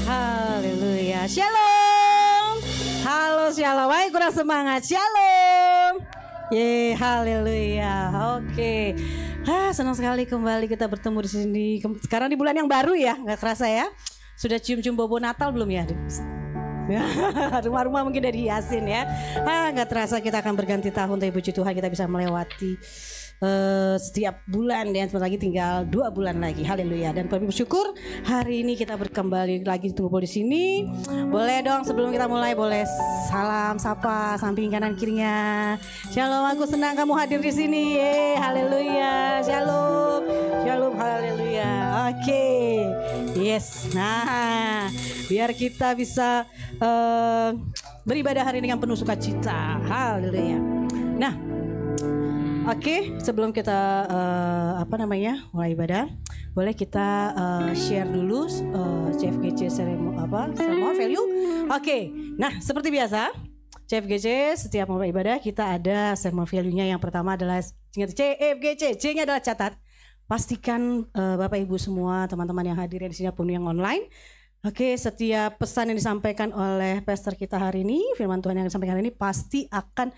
Haleluya, shalom. Halo shalom, ayo kurang semangat, shalom. Haleluya. Oke. Senang sekali kembali kita bertemu di sini. Sekarang di bulan yang baru ya, nggak kerasa ya. Sudah cium-cium bobo Natal belum ya? Rumah-rumah mungkin udah dihiasin ya. Nggak terasa kita akan berganti tahun, tapi puji Tuhan kita bisa melewati setiap bulan dan sebentar lagi tinggal 2 bulan lagi. Haleluya. Dan kami bersyukur hari ini kita berkembali lagi di sini. Boleh dong sebelum kita mulai boleh salam sapa samping kanan kirinya. Shalom, aku senang kamu hadir di sini. Haleluya. Shalom. Shalom, haleluya. Oke. Yes. Nah, biar kita bisa beribadah hari ini dengan penuh sukacita. Haleluya. Nah, oke, sebelum kita mulai ibadah, boleh kita share dulu CFGC sermon value. Oke, nah seperti biasa CFGC setiap mulai ibadah kita ada sermon value-nya. Yang pertama adalah CFGC, C-nya adalah catat. Pastikan Bapak Ibu semua teman-teman yang hadir di sini pun yang online. Oke, setiap pesan yang disampaikan oleh pastor kita hari ini, firman Tuhan yang disampaikan hari ini pasti akan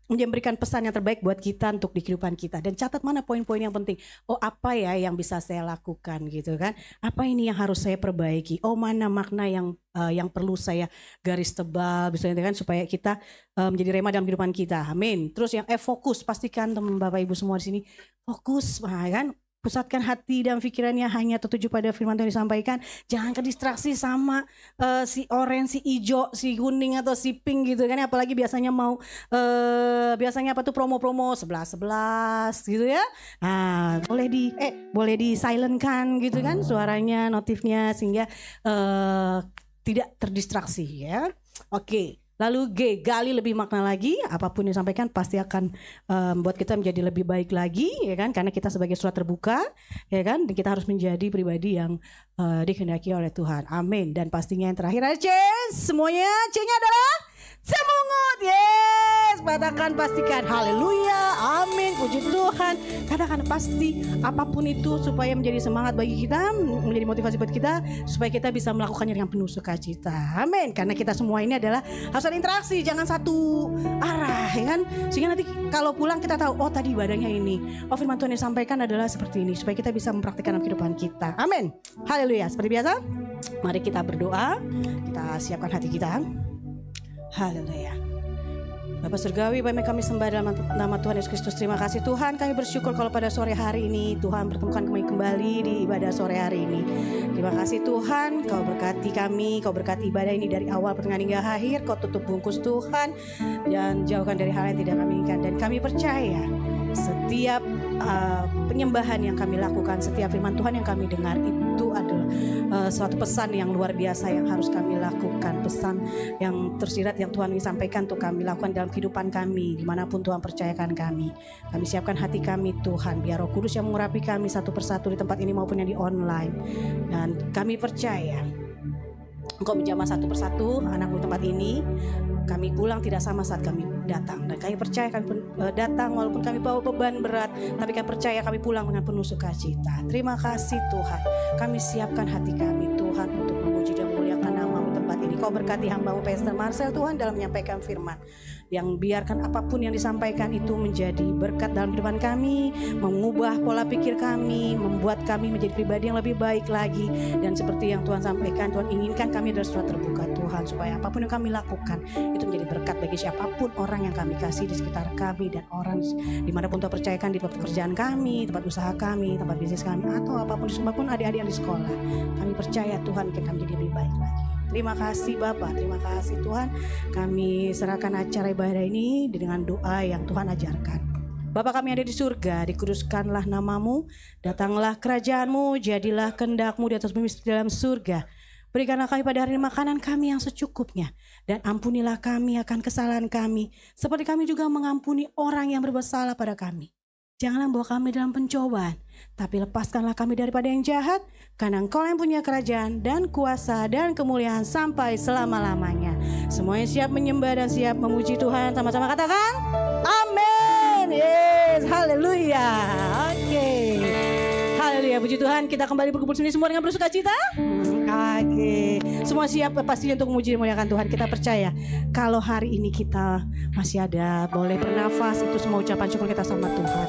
memberikan pesan yang terbaik buat kita untuk di kehidupan kita. Dan catat mana poin-poin yang penting. Oh, apa ya yang bisa saya lakukan gitu kan? Apa ini yang harus saya perbaiki? Oh, mana makna yang perlu saya garis tebal bisa kan supaya kita menjadi rema dalam kehidupan kita. Amin. Terus yang fokus, pastikan teman Bapak Ibu semua di sini fokus, kan? Pusatkan hati dan pikirannya hanya tertuju pada firman Tuhan disampaikan. Jangan kedistraksi sama si orange, si hijau, si kuning atau si pink gitu kan. Apalagi biasanya biasanya promo-promo 11 gitu ya. Nah, boleh di silent kan gitu kan suaranya, notifnya sehingga tidak terdistraksi ya. Oke. Lalu G, gali lebih makna lagi. Apapun yang disampaikan pasti akan membuat kita menjadi lebih baik lagi, ya kan? Karena kita sebagai surat terbuka, ya kan? Dan kita harus menjadi pribadi yang dikehendaki oleh Tuhan. Amin. Dan pastinya yang terakhir ada C, semuanya C-nya adalah semungut. Yes, katakan pastikan. Haleluya, amin, puji Tuhan. Katakan pasti apapun itu supaya menjadi semangat bagi kita, menjadi motivasi buat kita supaya kita bisa melakukannya dengan penuh sukacita. Amin. Karena kita semua ini adalah harus ada interaksi, jangan satu arah, ya kan? Sehingga nanti kalau pulang kita tahu, oh tadi ibadahnya ini, oh firman Tuhan yang disampaikan adalah seperti ini, supaya kita bisa mempraktikkan dalam kehidupan kita. Amin. Haleluya. Seperti biasa, mari kita berdoa, kita siapkan hati kita. Haleluya. Bapak Surgawi, Bapak kami sembah dalam nama Tuhan Yesus Kristus. Terima kasih Tuhan, kami bersyukur kalau pada sore hari ini Tuhan pertemukan kami kembali di ibadah sore hari ini. Terima kasih Tuhan, Kau berkati kami, Kau berkati ibadah ini dari awal pertengahan hingga akhir. Kau tutup bungkus Tuhan dan jauhkan dari hal yang tidak kami inginkan. Dan kami percaya setiap penyembahan yang kami lakukan, setiap firman Tuhan yang kami dengar itu adalah suatu pesan yang luar biasa yang harus kami lakukan, pesan yang tersirat yang Tuhan ingin sampaikan untuk kami lakukan dalam kehidupan kami dimanapun Tuhan percayakan kami. Kami siapkan hati kami Tuhan, biar Roh Kudus yang mengurapi kami satu persatu di tempat ini maupun yang di online. Dan kami percaya Engkau menjamah satu persatu anakmu tempat ini. Kami pulang tidak sama saat kami datang. Dan kami percaya kami datang walaupun kami bawa beban berat, tapi kami percaya kami pulang dengan penuh sukacita. Terima kasih Tuhan. Kami siapkan hati kami Tuhan untuk memuji dan memuliakan nama-Mu tempat ini. Kau berkati hamba-Mu Pastor Marcel Tuhan dalam menyampaikan firman. yang biarkan apapun yang disampaikan itu menjadi berkat dalam kehidupan kami, mengubah pola pikir kami, membuat kami menjadi pribadi yang lebih baik lagi. Dan seperti yang Tuhan sampaikan, Tuhan inginkan kami adalah surat terbuka Tuhan, supaya apapun yang kami lakukan itu menjadi berkat bagi siapapun orang yang kami kasih di sekitar kami, dan orang dimanapun Tuhan percayakan, di tempat pekerjaan kami, tempat usaha kami, tempat bisnis kami, atau apapun adik-adik yang di sekolah. Kami percaya Tuhan akan menjadi lebih baik lagi. Terima kasih Bapak, terima kasih Tuhan. Kami serahkan acara ibadah ini dengan doa yang Tuhan ajarkan. Bapa kami ada di surga, dikuduskanlah namamu, datanglah kerajaanmu, jadilah kehendak-mu di atas bumi seperti dalam surga. Berikanlah kami pada hari ini makanan kami yang secukupnya, dan ampunilah kami akan kesalahan kami, seperti kami juga mengampuni orang yang berbuat salah pada kami. Janganlah bawa kami dalam pencobaan, tapi lepaskanlah kami daripada yang jahat, karena Engkau yang punya kerajaan dan kuasa dan kemuliaan sampai selama-lamanya. Semuanya siap menyembah dan siap memuji Tuhan. Sama-sama katakan, amin. Yes, haleluya. Oke. Haleluya, puji Tuhan. Kita kembali berkumpul sini semua dengan bersuka cita. Oke. Semua siap pastinya untuk memuji dan memuliakan Tuhan. Kita percaya kalau hari ini kita masih ada, boleh bernafas, itu semua ucapan syukur kita sama Tuhan.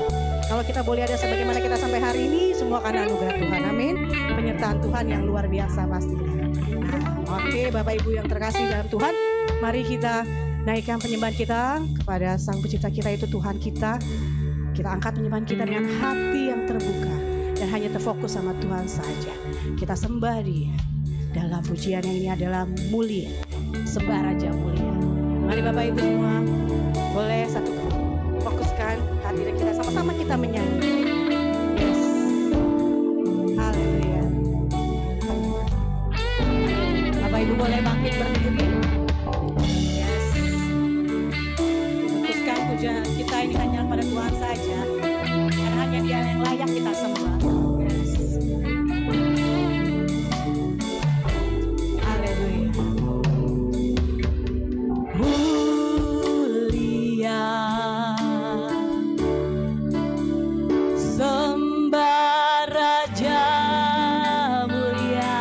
Kalau kita boleh ada sebagaimana kita sampai hari ini, semua karena anugerah Tuhan. Amin. Penyertaan Tuhan yang luar biasa pastinya. Oke, Bapak Ibu yang terkasih dalam Tuhan, mari kita naikkan penyembahan kita kepada Sang Pencipta kita, itu Tuhan kita. Kita angkat penyembahan kita dengan hati yang terbuka dan hanya terfokus sama Tuhan saja. Kita sembah Dia dalam pujian yang ini adalah mulia, sembah Raja mulia. Mari Bapak Ibu semua, boleh satu fokuskan hati kita, sama-sama kita menyanyi. Yes, haleluya. Bapak Ibu boleh bangkit berdiri. Yes, fokuskan pujian kita ini hanya pada Tuhan saja, karena hanya Dia yang layak kita sembah. Yes, haleluya. Mulia sembah Raja mulia,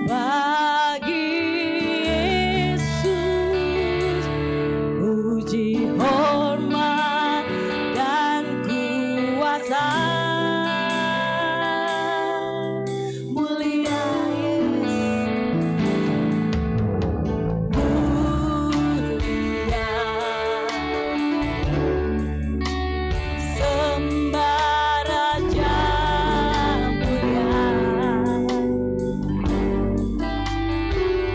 bagi Yesus puji hormat dan kuasa. Mulia sembah Raja mulia,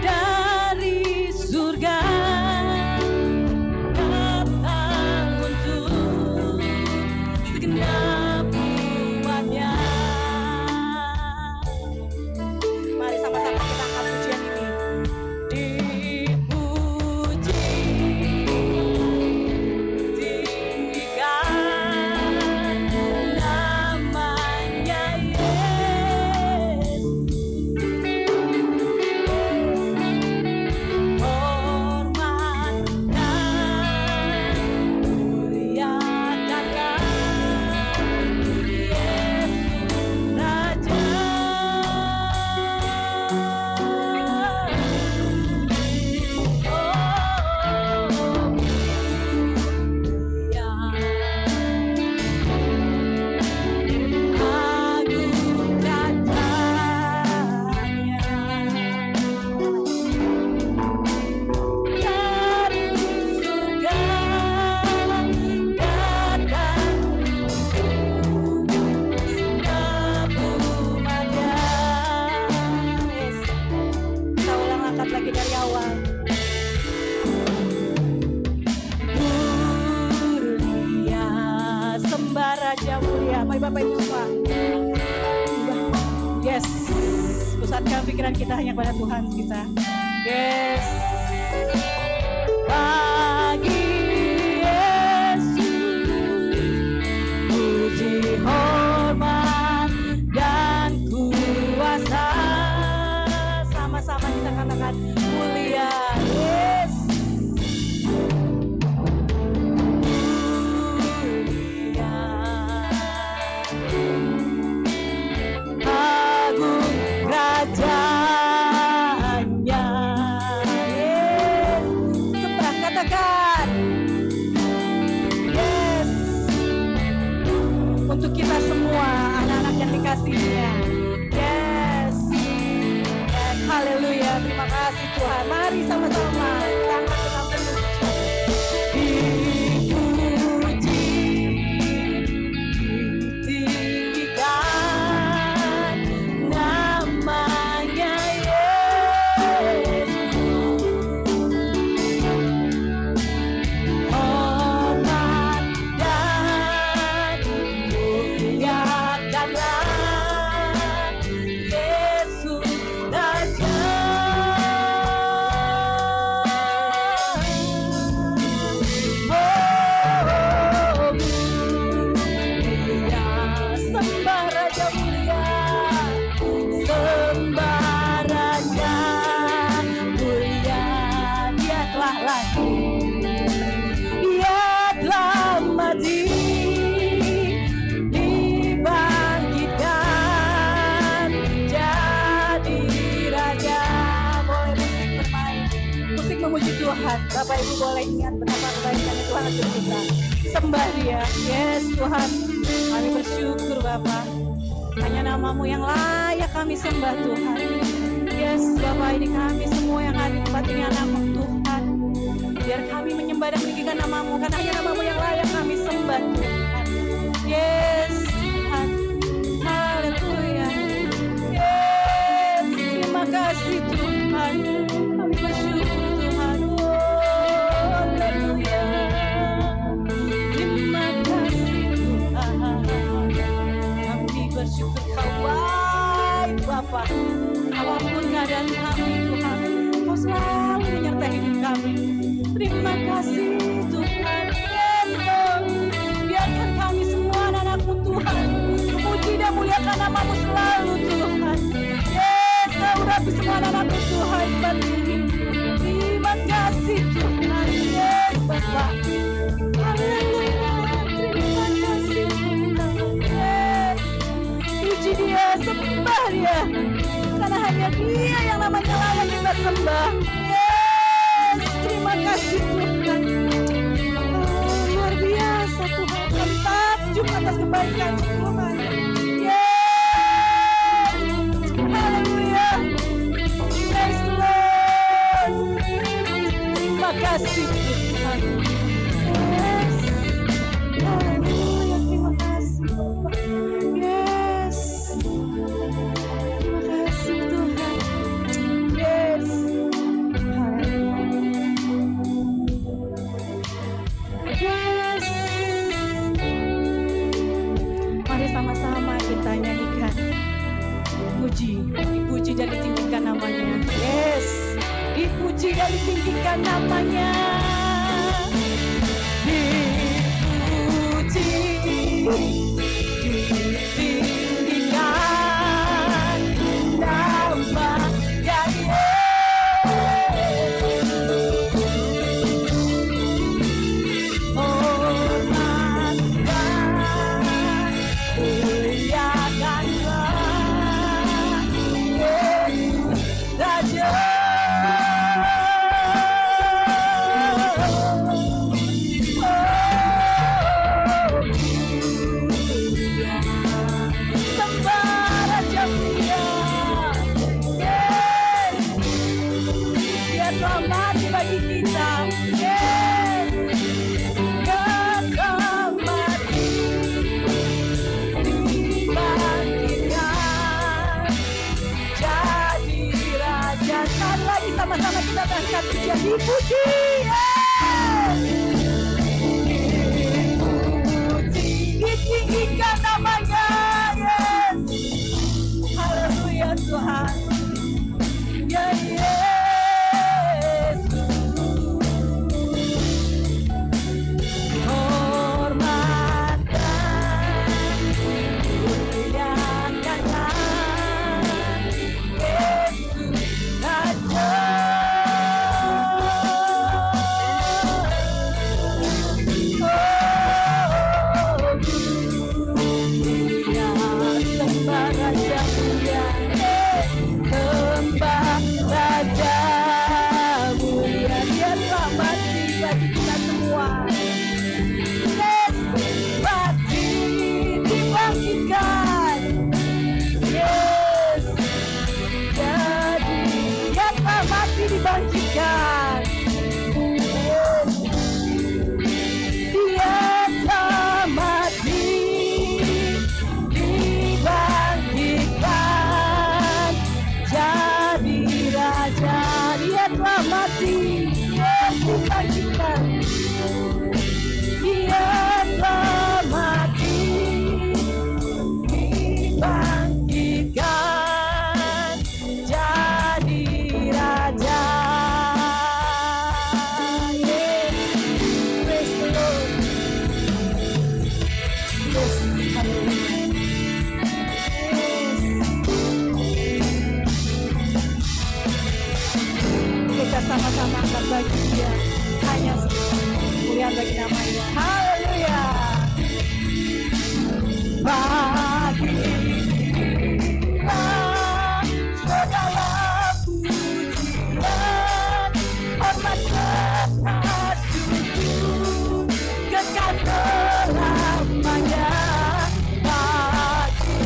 dari surga datang untuk segenap umatnya. Mari sama-sama kita angkat pujian ini. Dipuji, tinggikan namanya Yesus. Hormat dan muliakan Yesus Raja. Agung katanya, dari surga datang segenap umatnya. Yes. Kita ulang, angkat lagi dari awal. Mulia sembah Raja mulia. Mari Bapak Ibu semua. Yes, pusatkan pikiran kita hanya pada Tuhan kita. Yes, bagi Yesus puji hormat dan kuasa. Sama-sama kita katakan mulia. Yes, mulia, agung kerajaannya. Yes. kasih-Nya. Yes. Yes, haleluya. Terima kasih Tuhan. Mari sama-sama kita angkat dengan penuh dipuji, ditinggikan namanya Yesus. Hormat dan muliakanlah Yesus Raja. Sembah Raja mulia, sembah Raja mulia. Dia telah lahir, Dia telah mati, dibangkitkan jadi Raja. Boleh musik bermain, musik memuji Tuhan. Bapak Ibu boleh ingat betapa kebaikan Tuhan untuk kita. Sembah Dia. Yes Tuhan, kami bersyukur Bapak. Hanya nama-Mu yang layak kami sembah Tuhan. Yes Bapak, ini kami semua yang ada di tempat ini anak-Mu Tuhan. Biar kami menyembah dan meninggikan nama-Mu, karena hanya nama-Mu yang layak kami sembah Tuhan. Yes Tuhan, haleluya. Yes, terima kasih Tuhan. Kami bersyukur Tuhan. Oh, haleluya. Terima kasih Tuhan. Kami bersyukur Kau baik Bapa. Apapun keadaan kami Tuhan, Kau selalu menyertai hidup kami. Terima kasih Tuhan. Yes Lord. Biarkan kami semua anak-anak-Mu Tuhan memuji dan muliakan nama-Mu selalu Tuhan. Yes, Kau urapi semua anak-anak-Mu Tuhan pagi ini. Terima kasih Tuhan. Yes Bapa. Haleluya. Terima kasih Tuhan. Yes. Puji Dia, sembah Dia, karena hanya Dia yang namanya layak kita sembah. Yes, terima kasih Tuhan. Oh, luar biasa Tuhan, kami takjub atas kebaikan Tuhan. Yes, haleluya. Yes Lord, terima kasih Tuhan. Yes, haleluya, terima kasih Bapak. Yes, terima kasih Tuhan. Yes, haleluya. Yes, mari sama-sama kita nyanyikan. Dipuji dan ditinggikan namanya. Yes, dipuji dan ditinggikan namanya. Dipuji, ditinggikan nama ya Yesus. Hormat dan muliakanlah Yesus Raja. Haleluya. Bagi Dia segala pujian, hormat serta syukur kekal selamanya. Bagi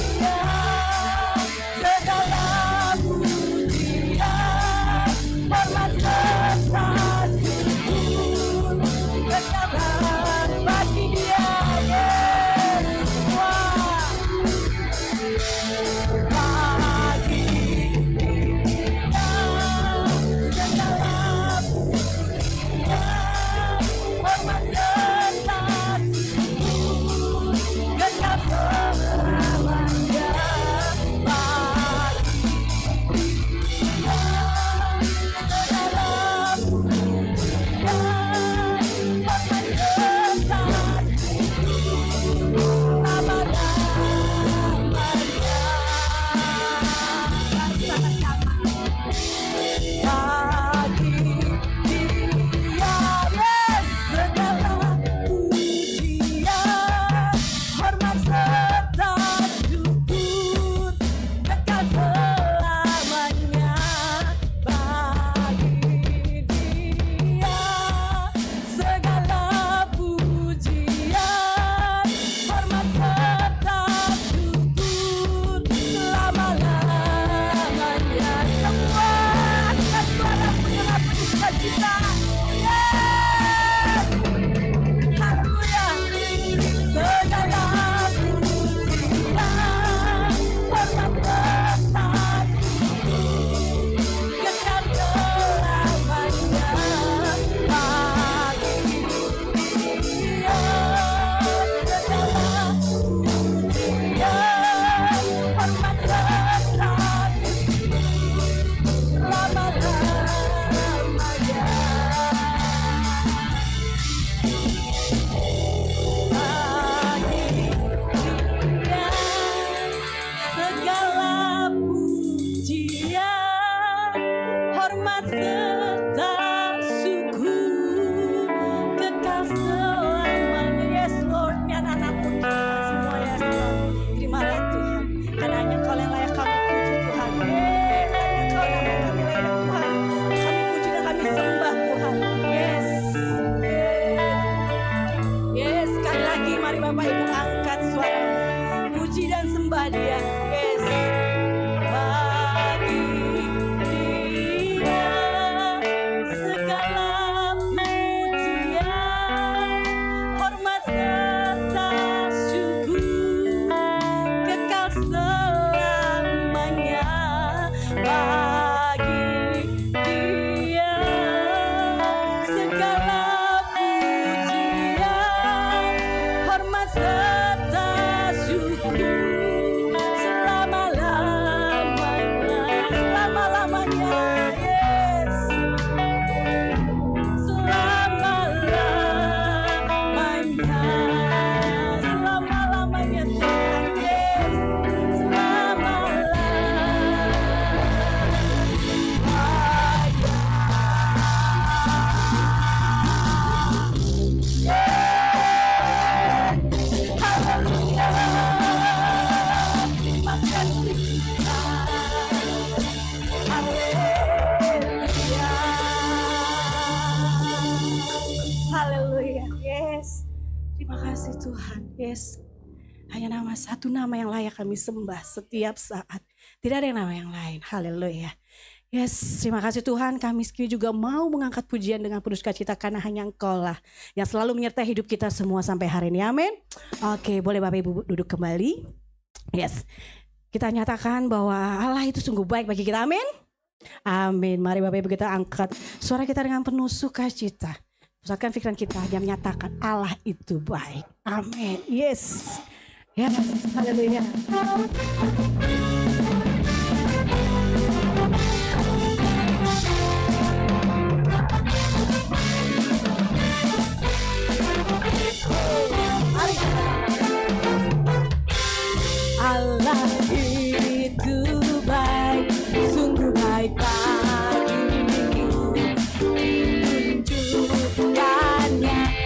Dia segala pujian, hormat serta syukur kekal bagi Dia. Yes, hanya nama satu nama yang layak kami sembah setiap saat. Tidak ada yang nama yang lain. Haleluya. Yes, terima kasih Tuhan. Kami juga mau mengangkat pujian dengan penuh sukacita karena hanya Engkau lah yang selalu menyertai hidup kita semua sampai hari ini. Amin. Oke, boleh Bapak Ibu duduk kembali. Yes, kita nyatakan bahwa Allah itu sungguh baik bagi kita. Amin. Amin. Mari Bapak Ibu kita angkat suara kita dengan penuh sukacita. Pusatkan pikiran kita hanya menyatakan Allah itu baik. Amin. Yes. Yes. Haleluya. Allah itu baik, sungguh baik bagiku. Tunjukkannya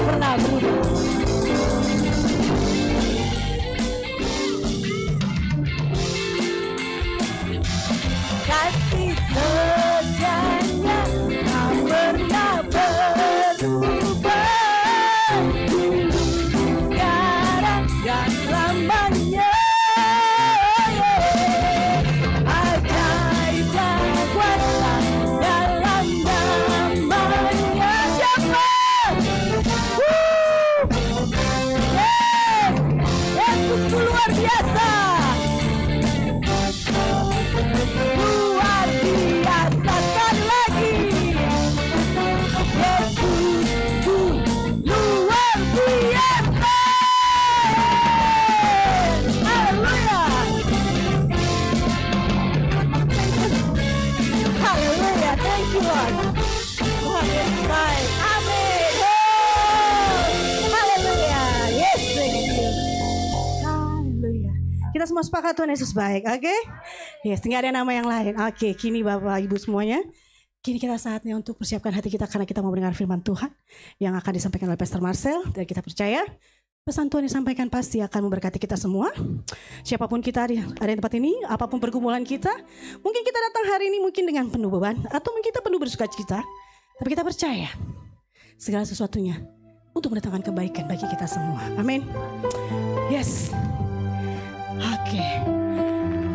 pernah berubah. Kasih sejatinya tak pernah berubah, sekarang dan selamanya. Ajaib dan kuasa dalam namanya. Siapa? Yes, Yesusku luar biasa. Luar biasa sekali lagi. Yesusku luar biasa. Haleluya. Haleluya. Thank you Lord. Tuhan Yesus baik. Amin. Haleluya. Yes, thank you. Haleluya. Kita semua sepakat Tuhan Yesus baik, oke? Yes, tinggal ada nama yang lain. Oke, kini Bapak Ibu semuanya, kini kita saatnya untuk persiapkan hati kita karena kita mau mendengar firman Tuhan yang akan disampaikan oleh Pastor Marcel, dan kita percaya pesan Tuhan disampaikan pasti akan memberkati kita semua. Siapapun kita ada di tempat ini, apapun pergumulan kita, mungkin kita datang hari ini mungkin dengan penuh beban atau mungkin kita penuh bersukacita, tapi kita percaya segala sesuatunya untuk mendatangkan kebaikan bagi kita semua. Amin. Yes. Oke,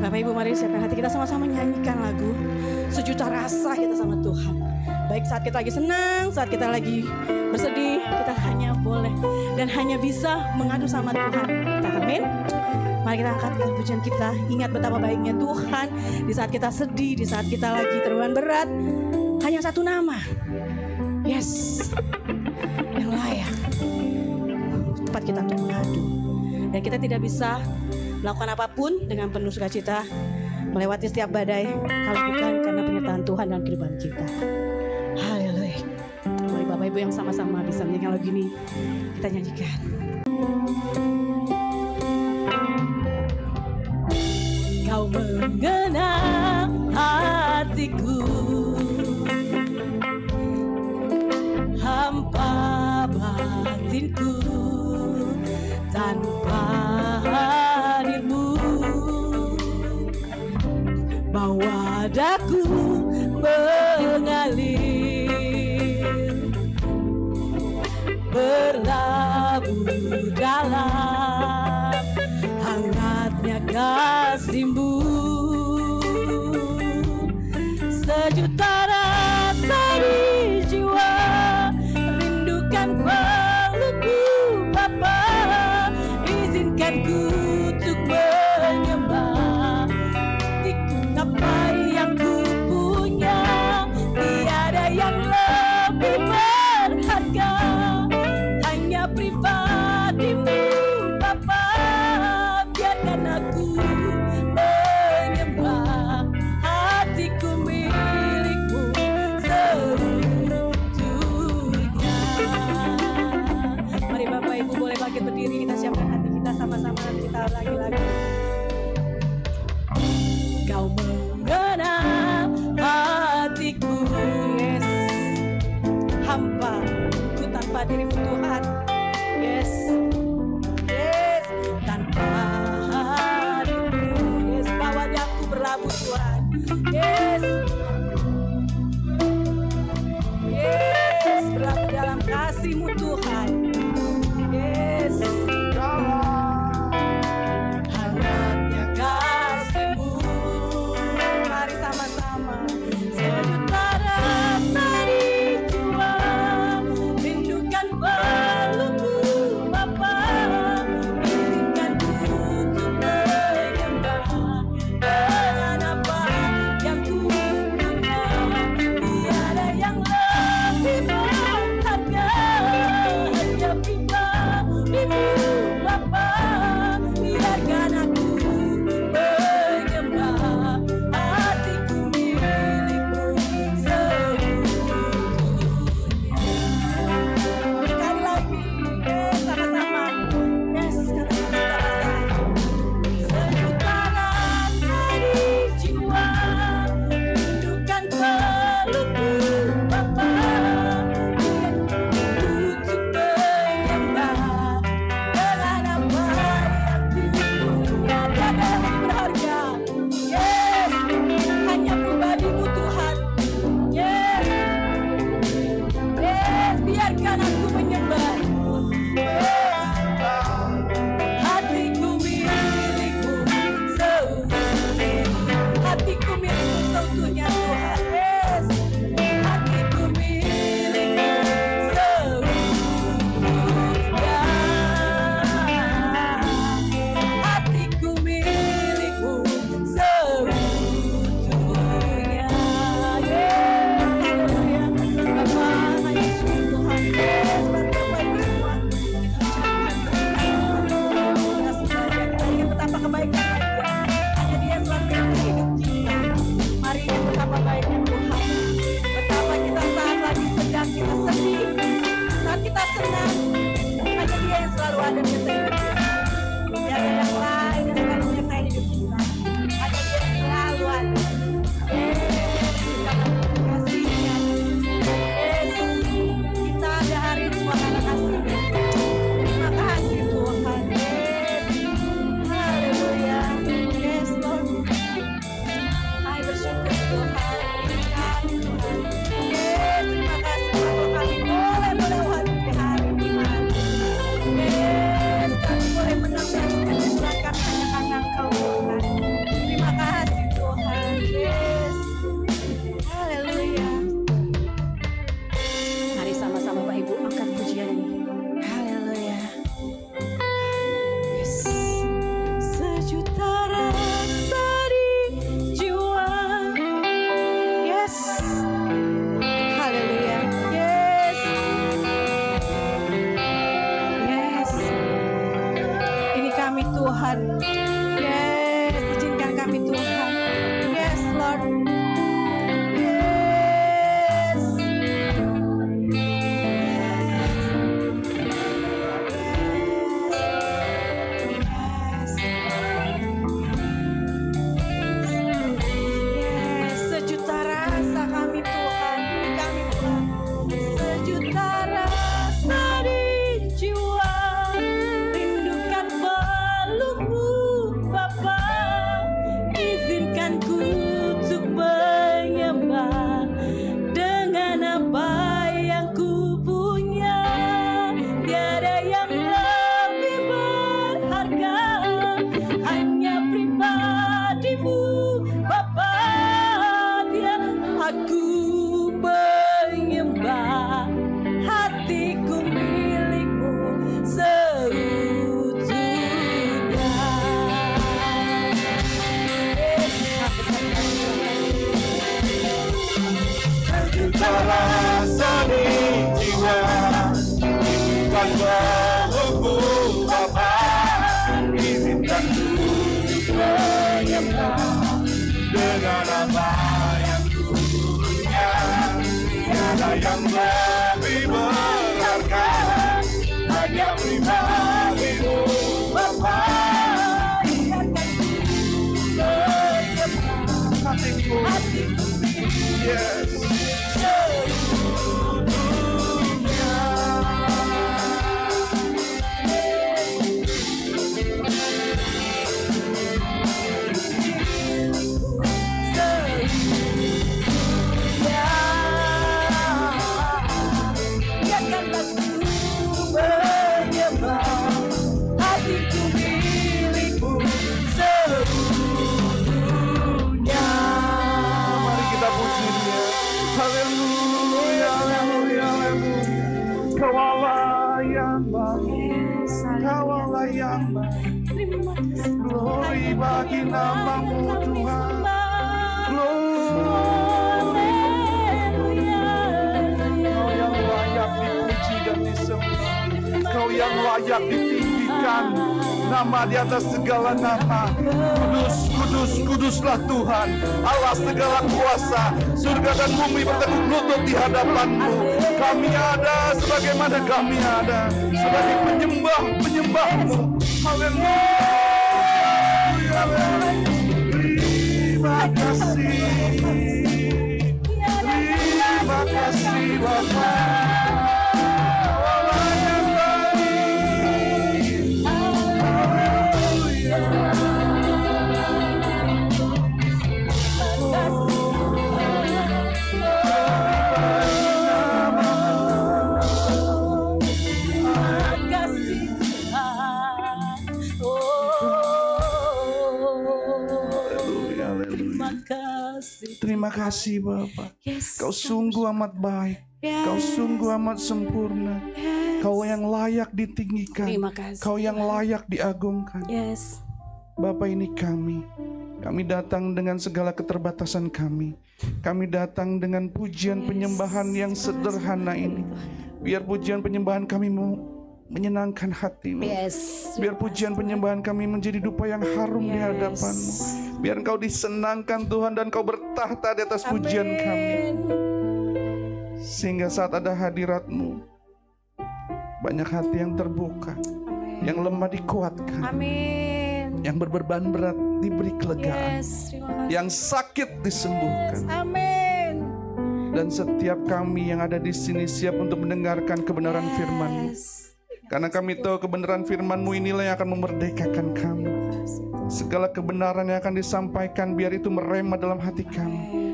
Bapak Ibu mari siapkan hati kita sama-sama nyanyikan lagu Sejuta Rasa kita sama Tuhan. Baik saat kita lagi senang, saat kita lagi bersedih, kita hanya boleh dan hanya bisa mengadu sama Tuhan kita. Amin. Mari kita angkat pujian kita, ingat betapa baiknya Tuhan di saat kita sedih, di saat kita lagi terbeban berat. Hanya satu nama, yes, yang layak tempat kita untuk mengadu. Dan kita tidak bisa melakukan apapun dengan penuh sukacita, melewati setiap badai, kalau bukan karena penyertaan Tuhan dalam kehidupan kita. Haleluya. Mari Bapak Ibu yang sama-sama bisa menyanyikan lagu ini, kita nyanyikan. Kau mengenal hatiku, hampa batinku, tanpa hadirmu, bawa daku mengalir, berlabuh dalam hangatnya kasih-Mu. Sejuta rasa di jiwa, rindukan pelukmu Bapa. Izinkan ku untuk menyembah, apa yang ku punya, tiada yang lebih berharga, hanya pribadi-Mu Bapa. Biarkan aku menyembah, hatiku milik-Mu seutuhnya. Mari Bapak Ibu boleh bangkit berdiri, kita siapkan hati kita sama-sama, kita lagi-lagi. Kau mengenal hatiku, yes, hampa ku tanpa diri-Mu Tuhan, yes, yes, tanpa hadirat-Mu, yes, bawa daku berlabuh Tuhan, yes, yes, berlabuh dalam kasih-Mu Tuhan, yes, hangatnya kasih-Mu. Mari sama-sama. Sejuta rasa di jiwa, rindukan pelukmu Bapa. Izinkan ku untuk menyembah, dengan apa yang ku punya, tiada yang lebih berharga, selalu ada di hidup kita. Tidak ada yang lain yang selalu menyertai hidup kita. Ada Dia yang selalu ada. Yes, kita kasihnya. Yes, kita ada hari ini semua karena kasih-Nya. Terima kasih Tuhan. Yes, haleluya. Yes, Lord. Kami bersyukur Tuhan. Tuhan. Yes, terima kasih bahwa kami boleh melewati hari iman. Yes, kami boleh menang dan menjalankan hanya karena Engkau Tuhan. Terima kasih Tuhan. Yes, haleluya. Mari sama-sama Bapak Ibu angkat pujian ini. Haleluya. Yes. Sejuta rasa di jiwa. Yes. Haleluya. Yes. Yes. Ini kami Tuhan. Yes, izinkan kami Tuhan. Yes, Lord. Yes. Yes, sejuta rasa kami Tuhan, ini kami Tuhan. Sejuta rasa di jiwa, rindukan pelukmu Bapa. Izinkan ku untuk menyembah dengan apa yang ku punya. Tiada yang lebih berharga, hanya pribadimu Bapa. Dia aku menyembah, hatiku milikmu seutuhnya. Sejuta rasa di jiwa, rindukan pelukmu Bapa. Izinkan ku menyembah dengan apa yang ku punya. Tiada yang lebih berharga, hanya pribadimu Bapa. Hatiku, yes. Mari kita puji Dia. Haleluya, haleluya, haleluya. Kau Allah yang baik, Kau Allah yang baik. Glory bagi namamu Tuhan. Glory. Kau yang layak dipuji dan disembah. Kau yang layak ditinggikan. Nama di atas segala nama. Kudus, kudus, kuduslah Tuhan, Allah segala kuasa. Surga dan bumi bertekuk lutut di hadapan-Mu. Kami ada sebagaimana kami ada, sebagai penyembah-penyembah-Mu. Haleluya. Terima kasih. Terima kasih Bapa. Allah yang baik. Haleluya. Terima kasih Bapa. Yes, Kau sungguh amat baik. Yes. Kau sungguh amat sempurna. Yes. Kau yang layak ditinggikan. Terima kasih. Kau yang layak diagungkan. Yes. Bapa, ini kami. Kami datang dengan segala keterbatasan kami. Kami datang dengan pujian penyembahan yang sederhana ini. Biar pujian penyembahan kami menyenangkan hati-Mu. Yes. Biar pujian penyembahan kami menjadi dupa yang harum di hadapan-Mu. Biar Engkau disenangkan Tuhan dan Kau bertahta di atas pujian kami. Sehingga saat ada hadirat-Mu, Banyak hati yang terbuka, yang lemah dikuatkan, Amin. yang berbeban berat diberi kelegaan, Yes, terima kasih. yang sakit disembuhkan. Amin. Dan setiap kami yang ada di sini siap untuk mendengarkan kebenaran firman-Mu. Yes. Karena kami tahu kebenaran firman-Mu inilah yang akan memerdekakan kami. Segala kebenaran yang akan disampaikan biar itu merema dalam hati kami.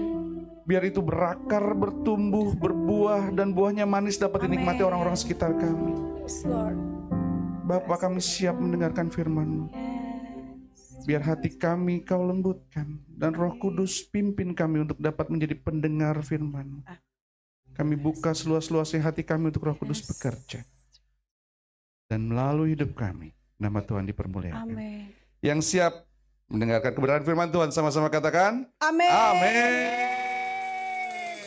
Biar itu berakar, bertumbuh, berbuah, dan buahnya manis dapat dinikmati orang-orang sekitar kami. Yes, Lord. Bapa, kami siap mendengarkan firman-Mu. Biar hati kami Kau lembutkan, dan Roh Kudus pimpin kami untuk dapat menjadi pendengar firman-Mu. Kami buka seluas-luasnya hati kami untuk Roh Kudus bekerja. Dan melalui hidup kami, nama Tuhan dipermuliakan. Amin. Yang siap mendengarkan kebenaran firman Tuhan, sama-sama katakan Amin. amin.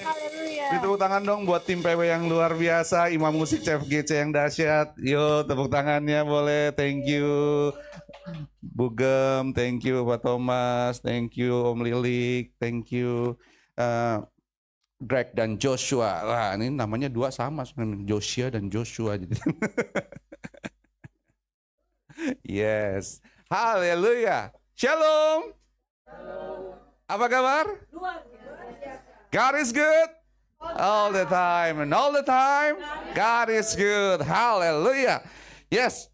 Haleluya. Tepuk tangan dong buat tim PW yang luar biasa, Imam Musik Chef GC yang dahsyat. Yo, tepuk tangannya boleh. Thank you Bugem, thank you Pak Thomas, thank you Om Lilik, thank you Greg dan Joshua. Wah, ini namanya dua sama, Joshua dan Joshua. Yes, haleluya. Shalom. Apa kabar? God is good all the time, and all the time God is good. Haleluya. Yes.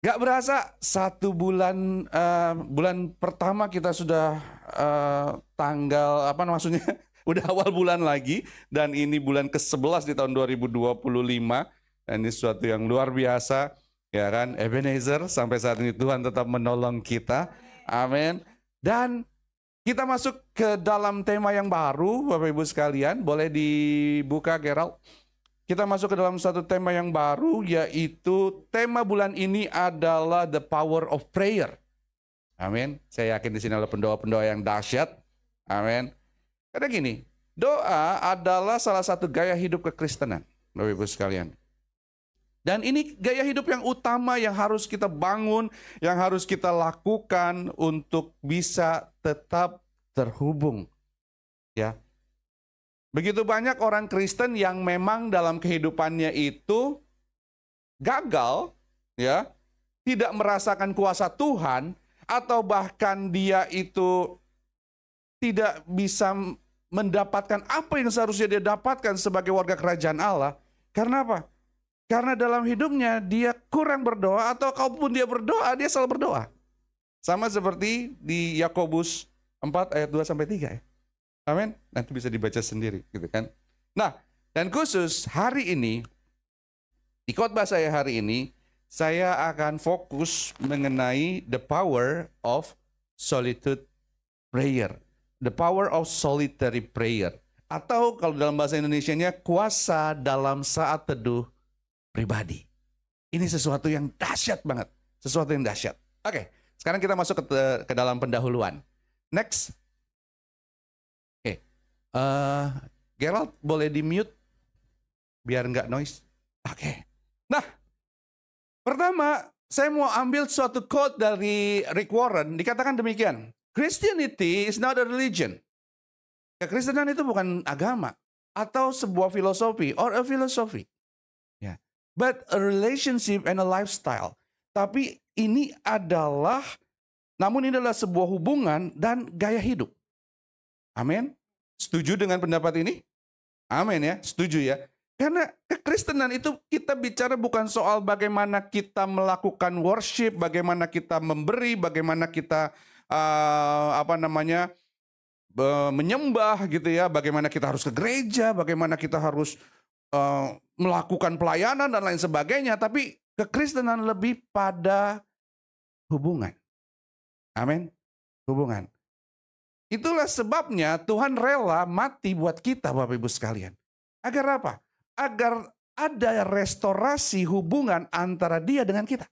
Gak berasa 1 bulan, bulan pertama kita sudah tanggal apa maksudnya udah awal bulan lagi, dan ini bulan ke-11 di tahun 2025, dan ini sesuatu yang luar biasa, ya kan? Ebenezer, sampai saat ini Tuhan tetap menolong kita, amin. Dan kita masuk ke dalam tema yang baru, Bapak Ibu sekalian, boleh dibuka Gerald. Kita masuk ke dalam satu tema yang baru, yaitu tema bulan ini adalah the power of prayer. Amin. Saya yakin di sini ada pendoa-pendoa yang dahsyat. Amin. Karena gini, doa adalah salah satu gaya hidup kekristenan, Bapak Ibu sekalian. Dan ini gaya hidup yang utama yang harus kita bangun, yang harus kita lakukan untuk bisa tetap terhubung. Ya. Begitu banyak orang Kristen yang memang dalam kehidupannya itu gagal, ya, tidak merasakan kuasa Tuhan, atau bahkan dia itu tidak bisa mendapatkan apa yang seharusnya dia dapatkan sebagai warga kerajaan Allah. Karena apa? Karena dalam hidupnya dia kurang berdoa, atau kalaupun dia berdoa, dia selalu berdoa. Sama seperti di Yakobus 4 ayat 2-3 ya. Amin. Nanti bisa dibaca sendiri gitu kan. Nah, dan khusus hari ini di khotbah saya hari ini, saya akan fokus mengenai the power of solitude prayer. The power of solitary prayer. Atau kalau dalam bahasa Indonesianya, kuasa dalam saat teduh pribadi. Ini sesuatu yang dahsyat banget. Sesuatu yang dahsyat. Oke, sekarang kita masuk ke dalam pendahuluan. Next. Gerald boleh di mute biar nggak noise. Oke. Nah, pertama saya mau ambil suatu quote dari Rick Warren. Dikatakan demikian, Christianity is not a religion. Kekristenan itu bukan agama atau sebuah filosofi or a philosophy. Ya. But a relationship and a lifestyle. Tapi ini adalah sebuah hubungan dan gaya hidup. Amin. Setuju dengan pendapat ini? Amin ya, setuju ya. Karena kekristenan itu kita bicara bukan soal bagaimana kita melakukan worship, bagaimana kita memberi, bagaimana kita menyembah gitu ya, bagaimana kita harus ke gereja, bagaimana kita harus melakukan pelayanan dan lain sebagainya. Tapi kekristenan lebih pada hubungan. Amin. Hubungan. Itulah sebabnya Tuhan rela mati buat kita, Bapak Ibu sekalian. Agar apa? Agar ada restorasi hubungan antara dia dengan kita.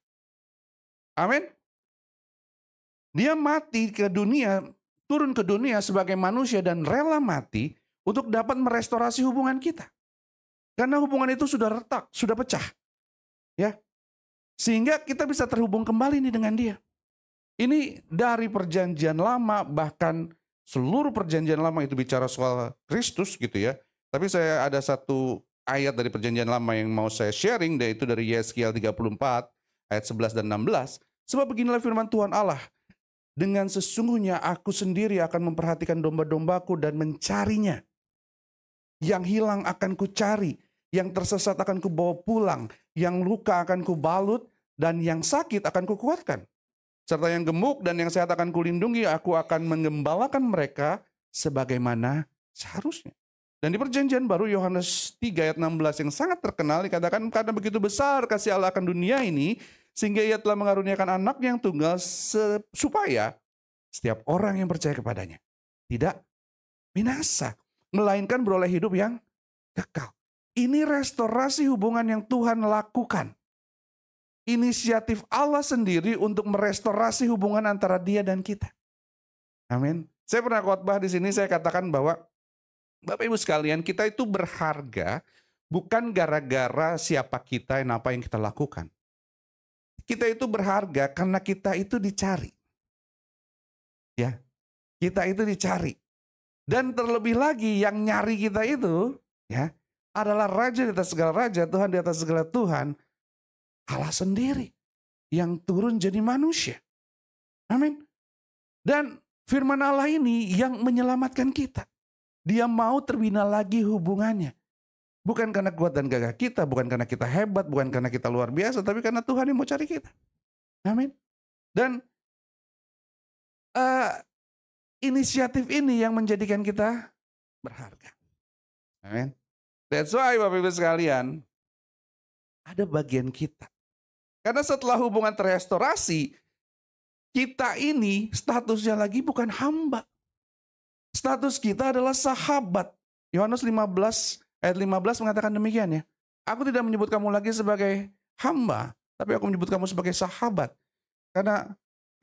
Amin. Dia mati ke dunia, turun ke dunia sebagai manusia dan rela mati untuk dapat merestorasi hubungan kita. Karena hubungan itu sudah retak, sudah pecah. Ya. Sehingga kita bisa terhubung kembali nih dengan dia. Ini dari perjanjian lama, bahkan seluruh perjanjian lama itu bicara soal Kristus gitu ya. Tapi saya ada satu ayat dari Perjanjian Lama yang mau saya sharing, yaitu dari Yeskiel 34 ayat 11 dan 16. Sebab beginilah firman Tuhan Allah, dengan sesungguhnya aku sendiri akan memperhatikan domba-dombaku dan mencarinya. Yang hilang akan kucari, yang tersesat akan kubawa pulang, yang luka akan kubalut, dan yang sakit akan kukuatkan. Serta yang gemuk dan yang sehat akan kulindungi, aku akan menggembalakan mereka sebagaimana seharusnya. Dan di Perjanjian Baru Yohanes 3 ayat 16 yang sangat terkenal dikatakan, karena begitu besar kasih Allah akan dunia ini, sehingga ia telah mengaruniakan anak yang tunggal supaya setiap orang yang percaya kepadanya tidak binasa, melainkan beroleh hidup yang kekal. Ini restorasi hubungan yang Tuhan lakukan. Inisiatif Allah sendiri untuk merestorasi hubungan antara Dia dan kita. Amin. Saya pernah khotbah di sini, saya katakan bahwa Bapak Ibu sekalian, kita itu berharga bukan gara-gara siapa kita dan apa yang kita lakukan. Kita itu berharga karena kita itu dicari. Ya, kita itu dicari. Dan terlebih lagi yang nyari kita itu ya adalah Raja di atas segala raja, Tuhan di atas segala Tuhan, Allah sendiri yang turun jadi manusia. Amin. Dan firman Allah ini yang menyelamatkan kita. Dia mau terbina lagi hubungannya. Bukan karena kuat dan gagah kita, bukan karena kita hebat, bukan karena kita luar biasa, tapi karena Tuhan yang mau cari kita. Amin. Dan inisiatif ini yang menjadikan kita berharga. Amin. That's why Bapak Ibu sekalian, ada bagian kita. Karena setelah hubungan terestorasi, kita ini statusnya lagi bukan hamba. Status kita adalah sahabat. Yohanes 15 ayat 15 mengatakan demikian ya. Aku tidak menyebut kamu lagi sebagai hamba, tapi aku menyebut kamu sebagai sahabat. Karena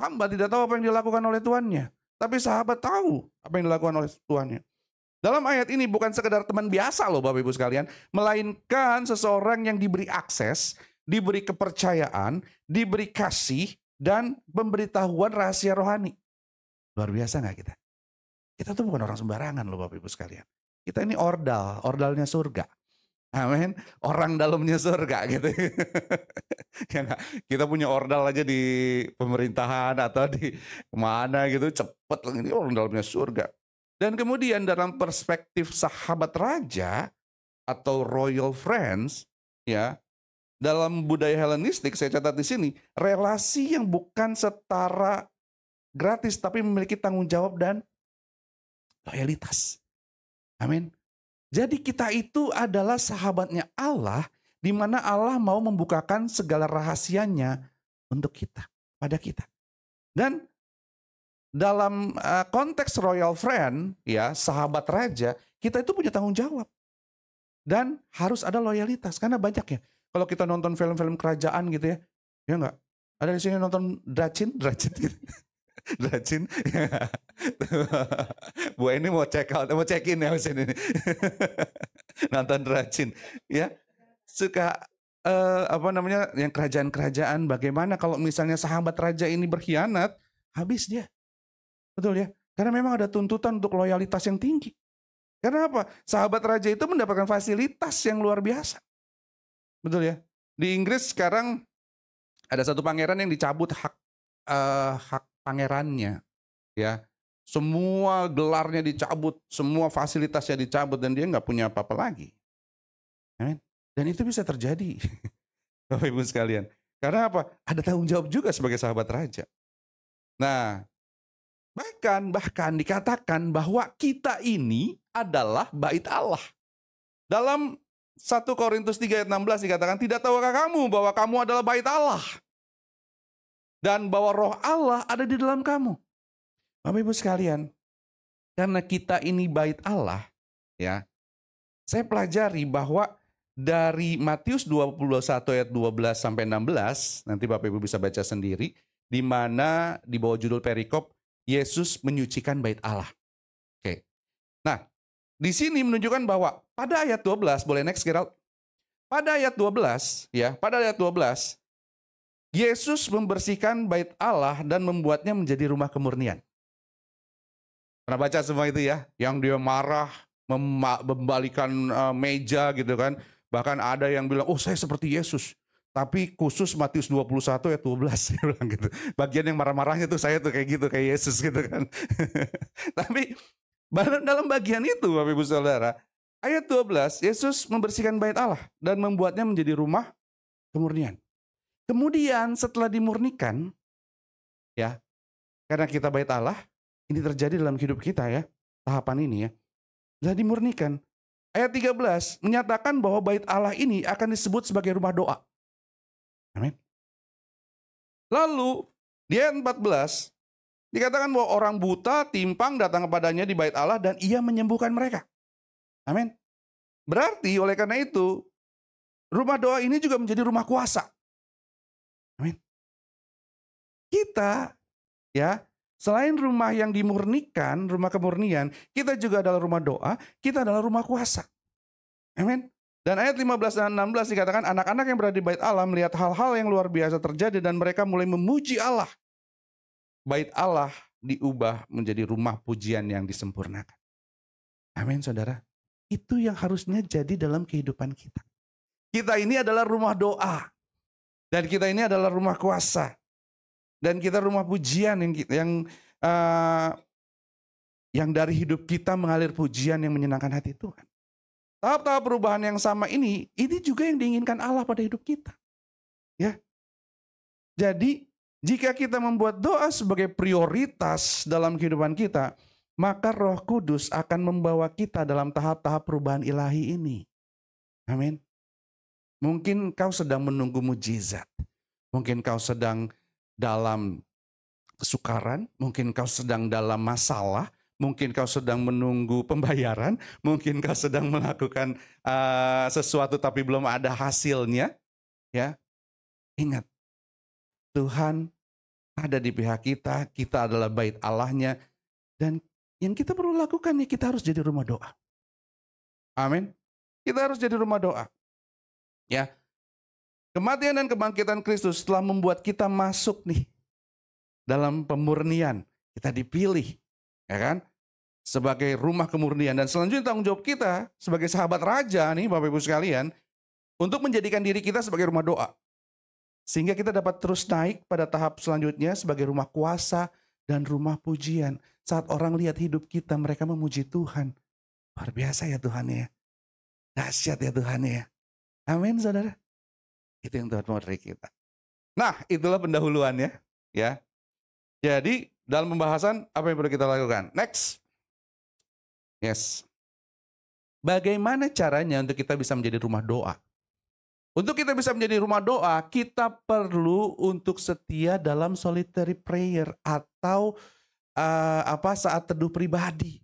hamba tidak tahu apa yang dilakukan oleh tuannya, tapi sahabat tahu apa yang dilakukan oleh tuannya. Dalam ayat ini bukan sekedar teman biasa loh Bapak Ibu sekalian, melainkan seseorang yang diberi akses, diberi kepercayaan, diberi kasih, dan pemberitahuan rahasia rohani. Luar biasa gak kita? Kita tuh bukan orang sembarangan loh Bapak Ibu sekalian. Kita ini ordalnya surga. Amin. Orang dalamnya surga gitu. Ya, kita punya ordal aja di pemerintahan atau di mana gitu, cepet ini orang dalamnya surga. Dan kemudian dalam perspektif sahabat raja atau royal friends, ya, dalam budaya Helenistik saya catat di sini, relasi yang bukan setara gratis tapi memiliki tanggung jawab dan loyalitas. Amin. Jadi kita itu adalah sahabatnya Allah, di mana Allah mau membukakan segala rahasianya untuk kita, pada kita. Dan dalam konteks royal friend, ya, sahabat raja, kita itu punya tanggung jawab. Dan harus ada loyalitas, karena banyak ya. Kalau kita nonton film-film kerajaan gitu ya, ya enggak? Ada di sini nonton Dracin gitu. Dracin. Bu ini mau check out, mau check in ya di sini. Nonton Dracin, ya. Suka yang kerajaan-kerajaan, bagaimana kalau misalnya sahabat raja ini berkhianat, habis dia. Betul ya? Karena memang ada tuntutan untuk loyalitas yang tinggi. Karena apa? Sahabat raja itu mendapatkan fasilitas yang luar biasa. Betul ya? Di Inggris sekarang ada satu pangeran yang dicabut hak pangerannya, ya. Semua gelarnya dicabut, semua fasilitasnya dicabut, dan dia nggak punya apa-apa lagi. Dan itu bisa terjadi, Bapak Ibu sekalian. Karena apa? Ada tanggung jawab juga sebagai sahabat raja. Nah, bahkan dikatakan bahwa kita ini adalah bait Allah. Dalam 1 Korintus 3 ayat 16 dikatakan, tidak tahukah kamu bahwa kamu adalah bait Allah? Dan bahwa roh Allah ada di dalam kamu. Bapak Ibu sekalian, karena kita ini bait Allah, ya. Saya pelajari bahwa dari Matius 21 ayat 12 sampai 16, nanti Bapak Ibu bisa baca sendiri, di mana di bawah judul perikop Yesus menyucikan bait Allah. Oke. Nah, di sini menunjukkan bahwa pada ayat 12, boleh next Gerald? Pada ayat 12, ya, pada ayat 12, Yesus membersihkan bait Allah dan membuatnya menjadi rumah kemurnian. Pernah baca semua itu ya? Yang dia marah, membalikan meja gitu kan. Bahkan ada yang bilang, oh saya seperti Yesus. Tapi khusus Matius 21 ayat 12 dia bilang gitu. Bagian yang marah-marahnya tuh saya tuh kayak gitu, kayak Yesus gitu kan. Tapi dalam bagian itu Bapak Ibu Saudara, ayat 12, Yesus membersihkan bait Allah dan membuatnya menjadi rumah kemurnian. Kemudian setelah dimurnikan, ya, karena kita bait Allah, ini terjadi dalam hidup kita ya, tahapan ini ya. Setelah dimurnikan, ayat 13 menyatakan bahwa bait Allah ini akan disebut sebagai rumah doa. Amin. Lalu di ayat 14 dikatakan bahwa orang buta timpang datang kepadanya di bait Allah dan ia menyembuhkan mereka. Amin. Berarti oleh karena itu rumah doa ini juga menjadi rumah kuasa. Amin. Kita ya, selain rumah yang dimurnikan, rumah kemurnian, kita juga adalah rumah doa, kita adalah rumah kuasa. Amin. Dan ayat 15 dan 16 dikatakan anak-anak yang berada di bait Allah melihat hal-hal yang luar biasa terjadi dan mereka mulai memuji Allah. Bait Allah diubah menjadi rumah pujian yang disempurnakan. Amin saudara. Itu yang harusnya jadi dalam kehidupan kita. Kita ini adalah rumah doa. Dan kita ini adalah rumah kuasa. Dan kita rumah pujian yang dari hidup kita mengalir pujian yang menyenangkan hati Tuhan. Tahap-tahap perubahan yang sama ini juga yang diinginkan Allah pada hidup kita. Ya. Jadi, jika kita membuat doa sebagai prioritas dalam kehidupan kita, maka Roh Kudus akan membawa kita dalam tahap-tahap perubahan ilahi ini. Amin. Mungkin kau sedang menunggu mujizat. Mungkin kau sedang dalam kesukaran, mungkin kau sedang dalam masalah, mungkin kau sedang menunggu pembayaran, mungkin kau sedang melakukan sesuatu tapi belum ada hasilnya. Ya, ingat, Tuhan ada di pihak kita, kita adalah bait Allahnya, dan yang kita perlu lakukan nih, kita harus jadi rumah doa. Amin. Kita harus jadi rumah doa. Ya, kematian dan kebangkitan Kristus telah membuat kita masuk nih dalam pemurnian. Kita dipilih, ya kan? Sebagai rumah kemurnian. Dan selanjutnya tanggung jawab kita sebagai sahabat raja nih Bapak Ibu sekalian, untuk menjadikan diri kita sebagai rumah doa. Sehingga kita dapat terus naik pada tahap selanjutnya sebagai rumah kuasa dan rumah pujian. Saat orang lihat hidup kita, mereka memuji Tuhan. Luar biasa ya Tuhan ya. Dahsyat ya Tuhan ya. Amin saudara. Itu yang Tuhan mau dari kita. Nah, itulah pendahuluannya ya. Jadi dalam pembahasan apa yang perlu kita lakukan? Next. Yes. Bagaimana caranya untuk kita bisa menjadi rumah doa? Untuk kita bisa menjadi rumah doa, kita perlu untuk setia dalam solitary prayer atau saat teduh pribadi.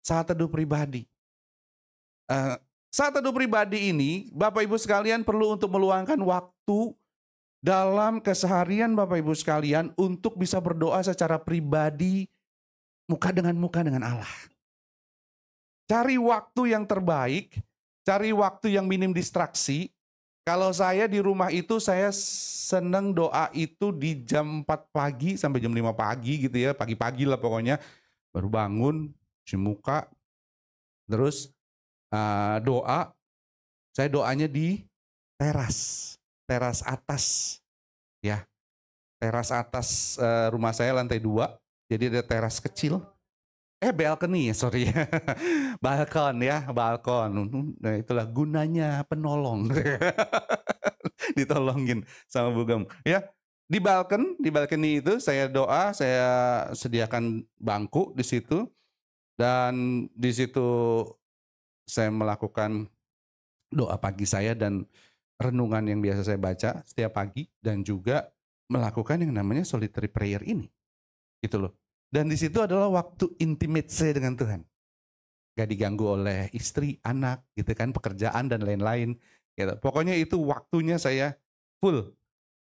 Saat teduh pribadi. Saat teduh pribadi ini, Bapak Ibu sekalian perlu untuk meluangkan waktu dalam keseharian Bapak Ibu sekalian untuk bisa berdoa secara pribadi, muka dengan Allah. Cari waktu yang terbaik, cari waktu yang minim distraksi. Kalau saya di rumah itu saya senang doa itu di jam 4 pagi sampai jam 5 pagi gitu ya, pagi-pagi lah pokoknya. Baru bangun, cuci muka, terus doa. Saya doanya di teras atas ya. Teras atas rumah saya lantai 2, jadi ada teras kecil. Balcony sorry. Balkon ya, balkon. Nah, itulah gunanya penolong. Ditolongin sama Bugam. Ya, di balkoni itu saya doa, saya sediakan bangku di situ. Dan di situ saya melakukan doa pagi saya dan renungan yang biasa saya baca setiap pagi, dan juga melakukan yang namanya solitary prayer ini. Gitu loh. Dan di situ adalah waktu intimate saya dengan Tuhan. Gak diganggu oleh istri, anak, gitu kan, pekerjaan dan lain-lain. Gitu. Pokoknya itu waktunya saya full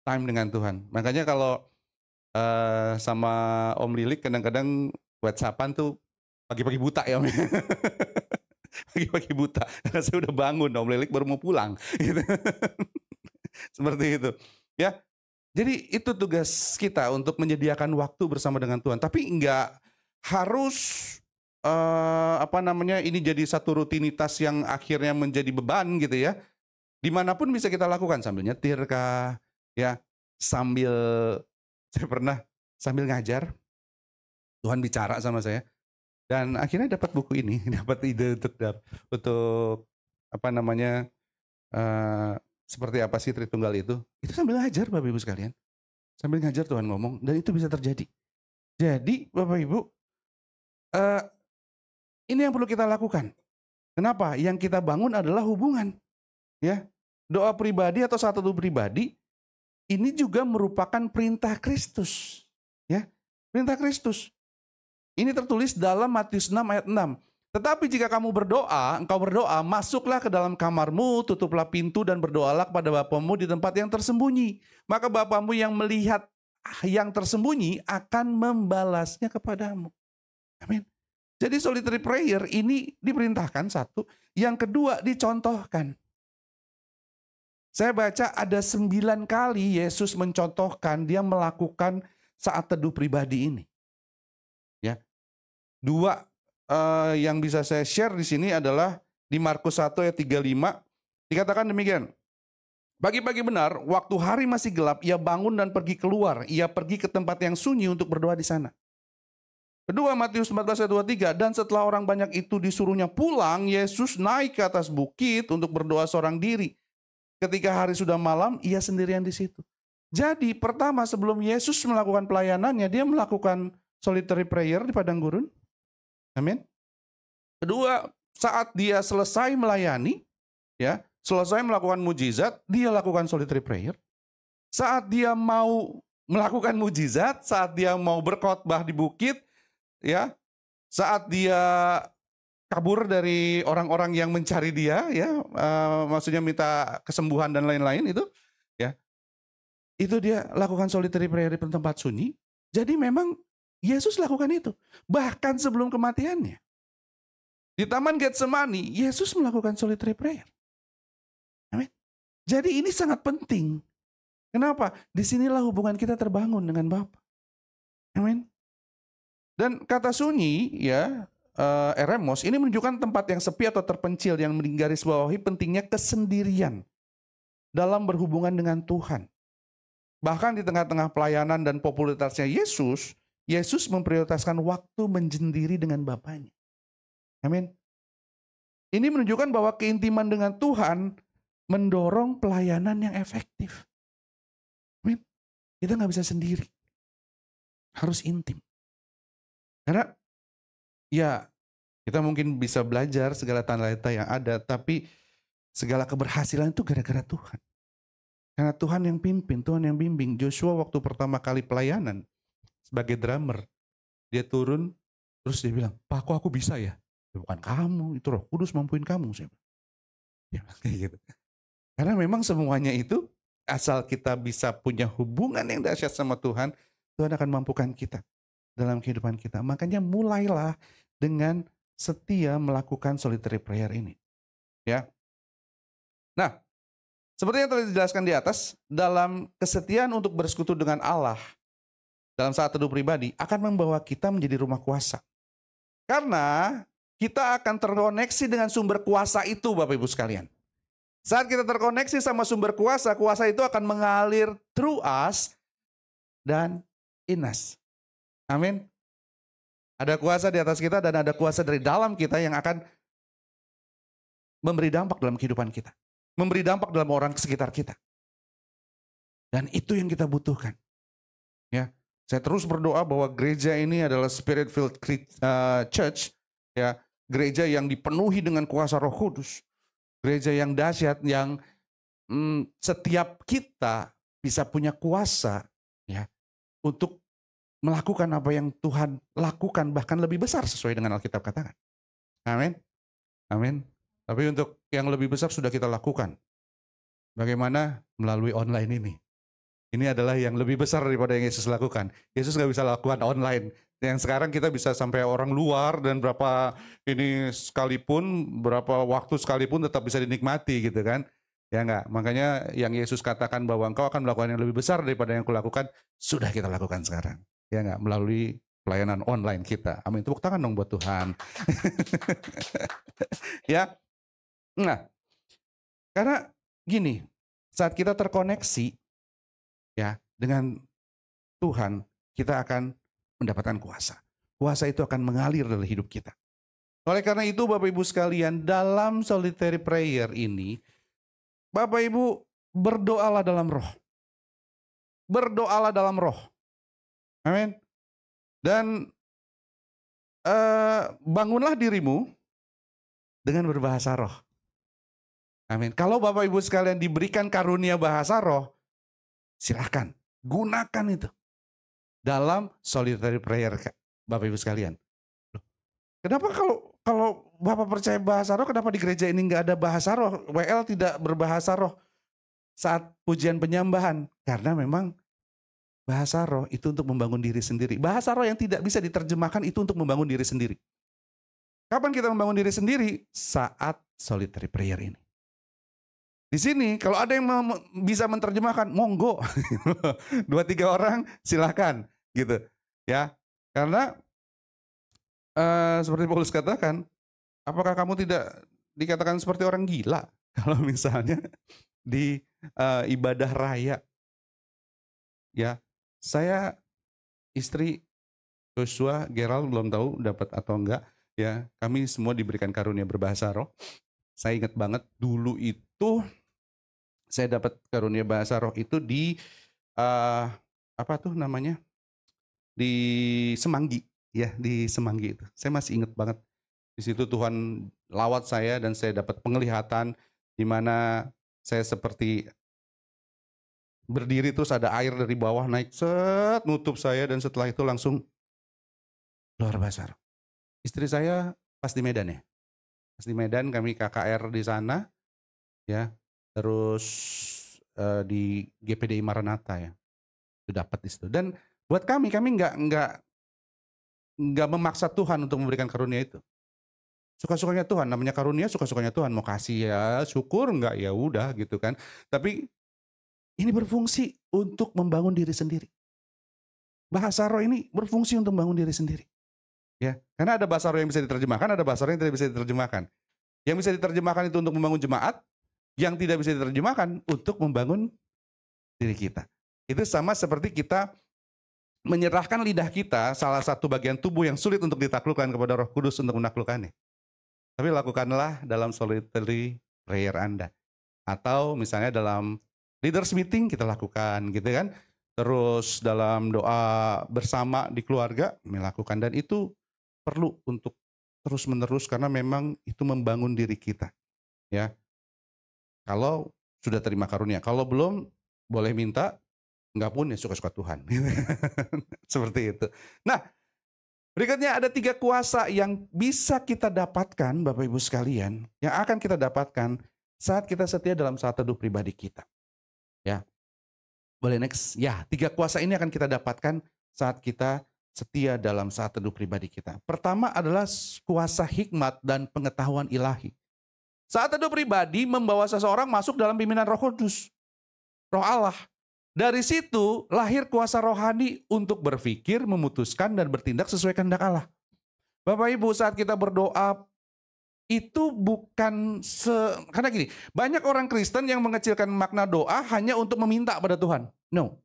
time dengan Tuhan. Makanya kalau sama Om Lilik kadang-kadang WhatsAppan tuh pagi-pagi buta ya Om. Pagi-pagi buta. Karena saya udah bangun, Om Lilik baru mau pulang. Gitu. Seperti itu. Ya. Jadi itu tugas kita untuk menyediakan waktu bersama dengan Tuhan. Tapi enggak harus ini jadi satu rutinitas yang akhirnya menjadi beban gitu ya. Dimanapun bisa kita lakukan, sambil nyetir kah, ya, sambil saya pernah sambil ngajar, Tuhan bicara sama saya, dan akhirnya dapat buku ini, dapat ide untuk seperti apa sih Tritunggal itu sambil ngajar Bapak Ibu sekalian, sambil ngajar Tuhan ngomong, dan itu bisa terjadi. Jadi Bapak Ibu, ini yang perlu kita lakukan. Kenapa? Yang kita bangun adalah hubungan. Ya, doa pribadi atau satu pribadi ini juga merupakan perintah Kristus. Ya, perintah Kristus. Ini tertulis dalam Matius 6 ayat 6. Tetapi jika kamu engkau berdoa, masuklah ke dalam kamarmu, tutuplah pintu dan berdoalah kepada Bapamu di tempat yang tersembunyi. Maka Bapamu yang melihat yang tersembunyi akan membalasnya kepadamu. Amin. Jadi solitary prayer ini diperintahkan, satu. Yang kedua dicontohkan. Saya baca ada 9 kali Yesus mencontohkan, dia melakukan saat teduh pribadi ini. Ya. 2 yang bisa saya share di sini adalah di Markus 1 ayat 35. Dikatakan demikian. Pagi-pagi benar, waktu hari masih gelap, ia bangun dan pergi keluar. Ia pergi ke tempat yang sunyi untuk berdoa di sana. Kedua, Matius 14 ayat 23, dan setelah orang banyak itu disuruhnya pulang, Yesus naik ke atas bukit untuk berdoa seorang diri. Ketika hari sudah malam, ia sendirian di situ. Jadi pertama sebelum Yesus melakukan pelayanannya, dia melakukan solitary prayer di padang gurun. Amin. Kedua, saat dia selesai melayani, ya, selesai melakukan mujizat, dia lakukan solitary prayer. Saat dia mau melakukan mujizat, saat dia mau berkhotbah di bukit, ya, saat dia kabur dari orang-orang yang mencari dia, ya, maksudnya minta kesembuhan dan lain-lain itu, ya, itu dia lakukan solitary prayer di tempat sunyi. Jadi memang Yesus lakukan itu, bahkan sebelum kematiannya. Di Taman Getsemani, Yesus melakukan solitary prayer. Amin. Jadi ini sangat penting. Kenapa? Disinilah hubungan kita terbangun dengan Bapa. Amin. Dan kata sunyi, ya, eremos, ini menunjukkan tempat yang sepi atau terpencil yang menggarisbawahi pentingnya kesendirian dalam berhubungan dengan Tuhan. Bahkan di tengah-tengah pelayanan dan popularitasnya Yesus, Yesus memprioritaskan waktu menyendiri dengan Bapanya. Amin. Ini menunjukkan bahwa keintiman dengan Tuhan mendorong pelayanan yang efektif. Amin. Kita nggak bisa sendiri. Harus intim. Karena ya kita mungkin bisa belajar segala talenta yang ada, tapi segala keberhasilan itu gara-gara Tuhan. Karena Tuhan yang pimpin, Tuhan yang bimbing. Joshua waktu pertama kali pelayanan sebagai drummer, dia turun terus dia bilang, "Pak, kok aku bisa ya?" "Bukan kamu, itu Roh Kudus mampuin kamu." Saya bilang. Ya, kayak gitu. Karena memang semuanya itu asal kita bisa punya hubungan yang dahsyat sama Tuhan, Tuhan akan mampukan kita dalam kehidupan kita. Makanya mulailah dengan setia melakukan solitary prayer ini. Ya. Nah, seperti yang telah dijelaskan di atas, dalam kesetiaan untuk bersekutu dengan Allah dalam saat teduh pribadi akan membawa kita menjadi rumah kuasa. Karena kita akan terkoneksi dengan sumber kuasa itu, Bapak Ibu sekalian. Saat kita terkoneksi sama sumber kuasa, kuasa itu akan mengalir through us dan in us. Amin. Ada kuasa di atas kita dan ada kuasa dari dalam kita yang akan memberi dampak dalam kehidupan kita. Memberi dampak dalam orang sekitar kita. Dan itu yang kita butuhkan. Ya, saya terus berdoa bahwa gereja ini adalah spirit-filled church, ya, gereja yang dipenuhi dengan kuasa Roh Kudus. Gereja yang dahsyat, yang setiap kita bisa punya kuasa, ya, untuk melakukan apa yang Tuhan lakukan, bahkan lebih besar sesuai dengan Alkitab katakan. Amin. Amin. Tapi untuk yang lebih besar sudah kita lakukan. Bagaimana? Melalui online ini. Ini adalah yang lebih besar daripada yang Yesus lakukan. Yesus gak bisa lakukan online. Yang sekarang kita bisa sampai orang luar dan berapa ini sekalipun, berapa waktu sekalipun tetap bisa dinikmati gitu kan. Ya enggak? Makanya yang Yesus katakan bahwa engkau akan melakukan yang lebih besar daripada yang kulakukan, sudah kita lakukan sekarang. Ya enggak? Melalui pelayanan online kita. Amin. Tepuk tangan dong buat Tuhan. Ya. Nah, karena gini, saat kita terkoneksi ya dengan Tuhan, kita akan mendapatkan kuasa. Kuasa itu akan mengalir dalam hidup kita. Oleh karena itu Bapak Ibu sekalian, dalam solitary prayer ini, Bapak Ibu berdoalah dalam roh. Berdoalah dalam roh. Amin. Dan bangunlah dirimu dengan berbahasa roh. Amin. Kalau Bapak Ibu sekalian diberikan karunia bahasa roh, silakan gunakan itu dalam solitary prayer, Bapak Ibu sekalian. Kenapa kalau Bapak percaya bahasa roh, kenapa di gereja ini nggak ada bahasa roh? WL tidak berbahasa roh saat pujian penyambahan, karena memang bahasa roh itu untuk membangun diri sendiri. Bahasa roh yang tidak bisa diterjemahkan itu untuk membangun diri sendiri. Kapan kita membangun diri sendiri? Saat solitary prayer ini. Di sini kalau ada yang bisa menerjemahkan, monggo. 2-3 orang silakan gitu. Ya. Karena seperti Paulus katakan, apakah kamu tidak dikatakan seperti orang gila kalau misalnya di ibadah raya? Ya, saya istri Joshua Gerald belum tahu dapat atau enggak. Ya, kami semua diberikan karunia berbahasa roh. Saya ingat banget dulu itu saya dapat karunia bahasa roh itu di apa tuh namanya? Di Semanggi, ya, di Semanggi itu. Saya masih ingat banget. Di situ Tuhan lawat saya dan saya dapat penglihatan di mana saya seperti berdiri terus ada air dari bawah naik set nutup saya dan setelah itu langsung keluar bahasa roh. Istri saya pas di Medan ya. Pas di Medan kami KKR di sana ya. Terus di GPDI Maranatha ya. Itu dapat di situ. Dan buat kami nggak memaksa Tuhan untuk memberikan karunia itu. Suka-sukanya Tuhan, namanya karunia suka-sukanya Tuhan. Mau kasih ya syukur, enggak ya udah gitu kan. Tapi ini berfungsi untuk membangun diri sendiri. Bahasa roh ini berfungsi untuk membangun diri sendiri. Ya, karena ada bahasa roh yang bisa diterjemahkan, ada bahasa roh yang tidak bisa diterjemahkan. Yang bisa diterjemahkan itu untuk membangun jemaat, yang tidak bisa diterjemahkan untuk membangun diri kita. Itu sama seperti kita menyerahkan lidah kita, salah satu bagian tubuh yang sulit untuk ditaklukkan kepada Roh Kudus untuk menaklukkannya. Tapi lakukanlah dalam solitary prayer Anda. Atau misalnya dalam leaders meeting kita lakukan gitu kan. Terus dalam doa bersama di keluarga melakukan. Dan itu perlu untuk terus menerus karena memang itu membangun diri kita. Ya. Kalau sudah terima karunia. Kalau belum boleh minta. Enggak pun ya suka-suka Tuhan. Seperti itu. Nah, berikutnya ada 3 kuasa yang bisa kita dapatkan Bapak Ibu sekalian. Yang akan kita dapatkan saat kita setia dalam saat teduh pribadi kita. Ya, boleh next. Ya, 3 kuasa ini akan kita dapatkan saat kita setia dalam saat teduh pribadi kita. Pertama adalah kuasa hikmat dan pengetahuan ilahi. Saat teduh pribadi membawa seseorang masuk dalam pimpinan Roh Kudus. Roh Allah. Dari situ lahir kuasa rohani untuk berpikir, memutuskan, dan bertindak sesuai kehendak Allah. Bapak Ibu, saat kita berdoa, itu bukan karena gini, banyak orang Kristen yang mengecilkan makna doa hanya untuk meminta pada Tuhan. No.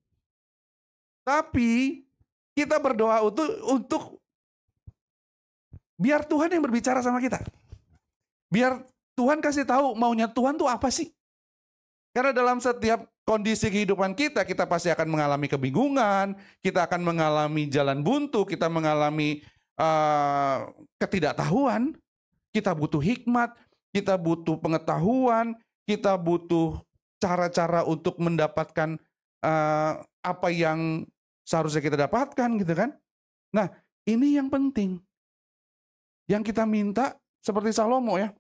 Tapi kita berdoa untuk biar Tuhan yang berbicara sama kita. Biar Tuhan kasih tahu maunya Tuhan tuh apa sih? Karena dalam setiap kondisi kehidupan kita pasti akan mengalami kebingungan, kita akan mengalami jalan buntu, kita mengalami ketidaktahuan, kita butuh hikmat, kita butuh pengetahuan, kita butuh cara-cara untuk mendapatkan apa yang seharusnya kita dapatkan gitu kan. Nah ini yang penting. Yang kita minta seperti Salomo ya.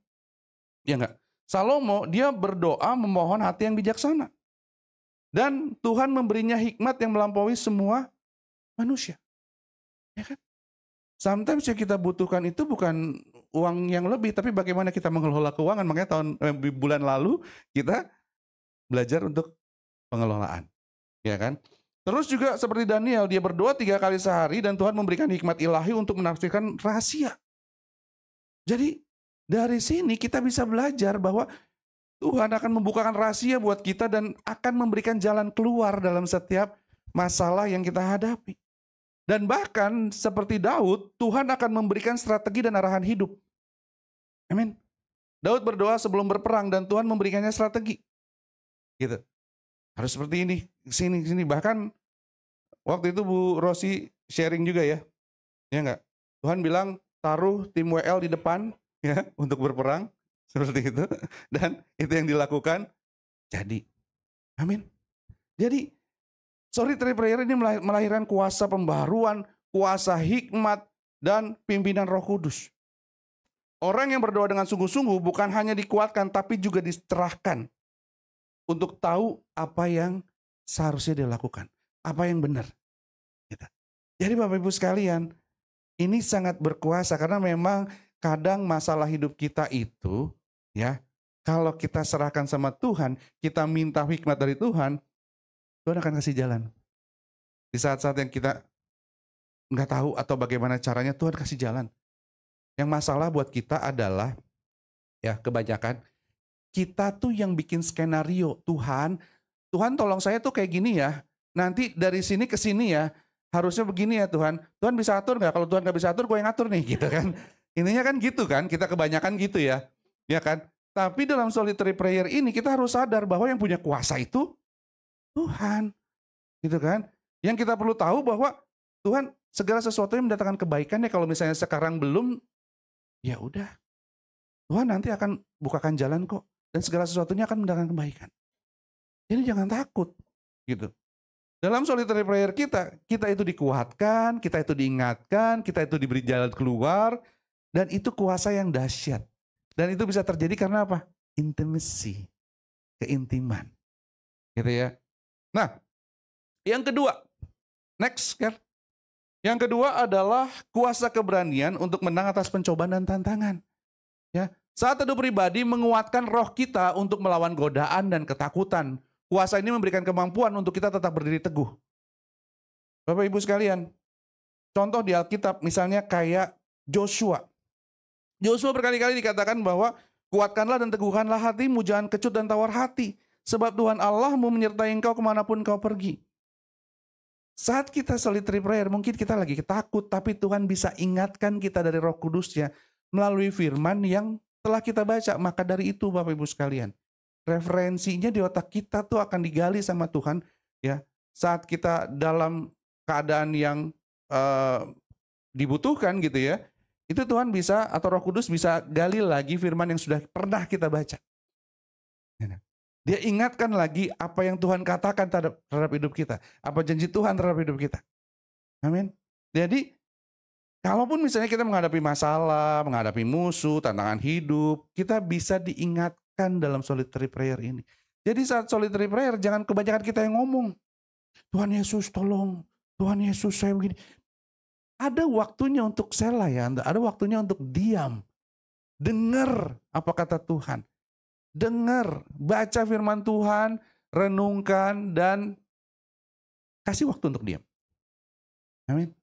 Ya enggak? Salomo dia berdoa memohon hati yang bijaksana. Dan Tuhan memberinya hikmat yang melampaui semua manusia. Ya kan? Sometimes yang kita butuhkan itu bukan uang yang lebih, tapi bagaimana kita mengelola keuangan. Makanya bulan lalu kita belajar untuk pengelolaan. Ya kan? Terus juga seperti Daniel, dia berdoa 3 kali sehari dan Tuhan memberikan hikmat ilahi untuk menafsirkan rahasia. Jadi dari sini kita bisa belajar bahwa Tuhan akan membukakan rahasia buat kita dan akan memberikan jalan keluar dalam setiap masalah yang kita hadapi. Dan bahkan seperti Daud, Tuhan akan memberikan strategi dan arahan hidup. Amin. Daud berdoa sebelum berperang dan Tuhan memberikannya strategi. Gitu. Harus seperti ini, sini. Bahkan waktu itu Bu Rosi sharing juga ya. Ya enggak? Tuhan bilang taruh tim WL di depan ya untuk berperang seperti itu, dan itu yang dilakukan jadi. Amin. Jadi solitary prayer ini melahirkan kuasa pembaharuan, kuasa hikmat, dan pimpinan Roh Kudus. Orang yang berdoa dengan sungguh-sungguh bukan hanya dikuatkan tapi juga dicerahkan untuk tahu apa yang seharusnya dia lakukan, apa yang benar. Gitu. Jadi Bapak Ibu sekalian, ini sangat berkuasa karena memang kadang masalah hidup kita itu ya, kalau kita serahkan sama Tuhan, kita minta hikmat dari Tuhan, Tuhan akan kasih jalan. Di saat-saat yang kita nggak tahu atau bagaimana caranya, Tuhan kasih jalan. Yang masalah buat kita adalah, ya kebanyakan, kita tuh yang bikin skenario. Tuhan tolong saya tuh kayak gini ya. Nanti dari sini ke sini ya, harusnya begini ya Tuhan. Tuhan bisa atur nggak? Kalau Tuhan nggak bisa atur, gue yang atur nih, gitu kan. Intinya kan gitu kan, kita kebanyakan gitu ya. Ya kan? Tapi dalam solitary prayer ini kita harus sadar bahwa yang punya kuasa itu Tuhan. Gitu kan? Yang kita perlu tahu bahwa Tuhan segala sesuatu yang mendatangkan kebaikan ya, kalau misalnya sekarang belum, ya udah. Tuhan nanti akan bukakan jalan kok. Dan segala sesuatunya akan mendatangkan kebaikan. Jadi jangan takut. Gitu. Dalam solitary prayer kita itu dikuatkan, kita itu diingatkan, kita itu diberi jalan keluar. Dan itu kuasa yang dahsyat. Dan itu bisa terjadi karena apa? Intimacy. Keintiman. Gitu ya. Nah, yang kedua. Next, kan? Yang kedua adalah kuasa keberanian untuk menang atas pencobaan dan tantangan. Ya, saat teduh pribadi menguatkan roh kita untuk melawan godaan dan ketakutan. Kuasa ini memberikan kemampuan untuk kita tetap berdiri teguh. Bapak Ibu sekalian, contoh di Alkitab misalnya kayak Joshua. Joshua berkali-kali dikatakan bahwa kuatkanlah dan teguhkanlah hatimu, jangan kecut dan tawar hati. Sebab Tuhan Allahmu menyertai engkau kemanapun engkau pergi. Saat kita solitary prayer, mungkin kita lagi takut, tapi Tuhan bisa ingatkan kita dari Roh Kudusnya melalui firman yang telah kita baca. Maka dari itu Bapak Ibu sekalian, referensinya di otak kita tuh akan digali sama Tuhan ya. Saat kita dalam keadaan yang dibutuhkan gitu ya, itu Tuhan bisa atau Roh Kudus bisa gali lagi firman yang sudah pernah kita baca. Dia ingatkan lagi apa yang Tuhan katakan terhadap hidup kita. Apa janji Tuhan terhadap hidup kita. Amin. Jadi, kalaupun misalnya kita menghadapi masalah, menghadapi musuh, tantangan hidup, kita bisa diingatkan dalam solitary prayer ini. Jadi saat solitary prayer, jangan kebanyakan kita yang ngomong. Tuhan Yesus tolong, Tuhan Yesus saya begini. Ada waktunya untuk sela ya, ada waktunya untuk diam. Dengar apa kata Tuhan. Dengar, baca firman Tuhan, renungkan, dan kasih waktu untuk diam. Amin.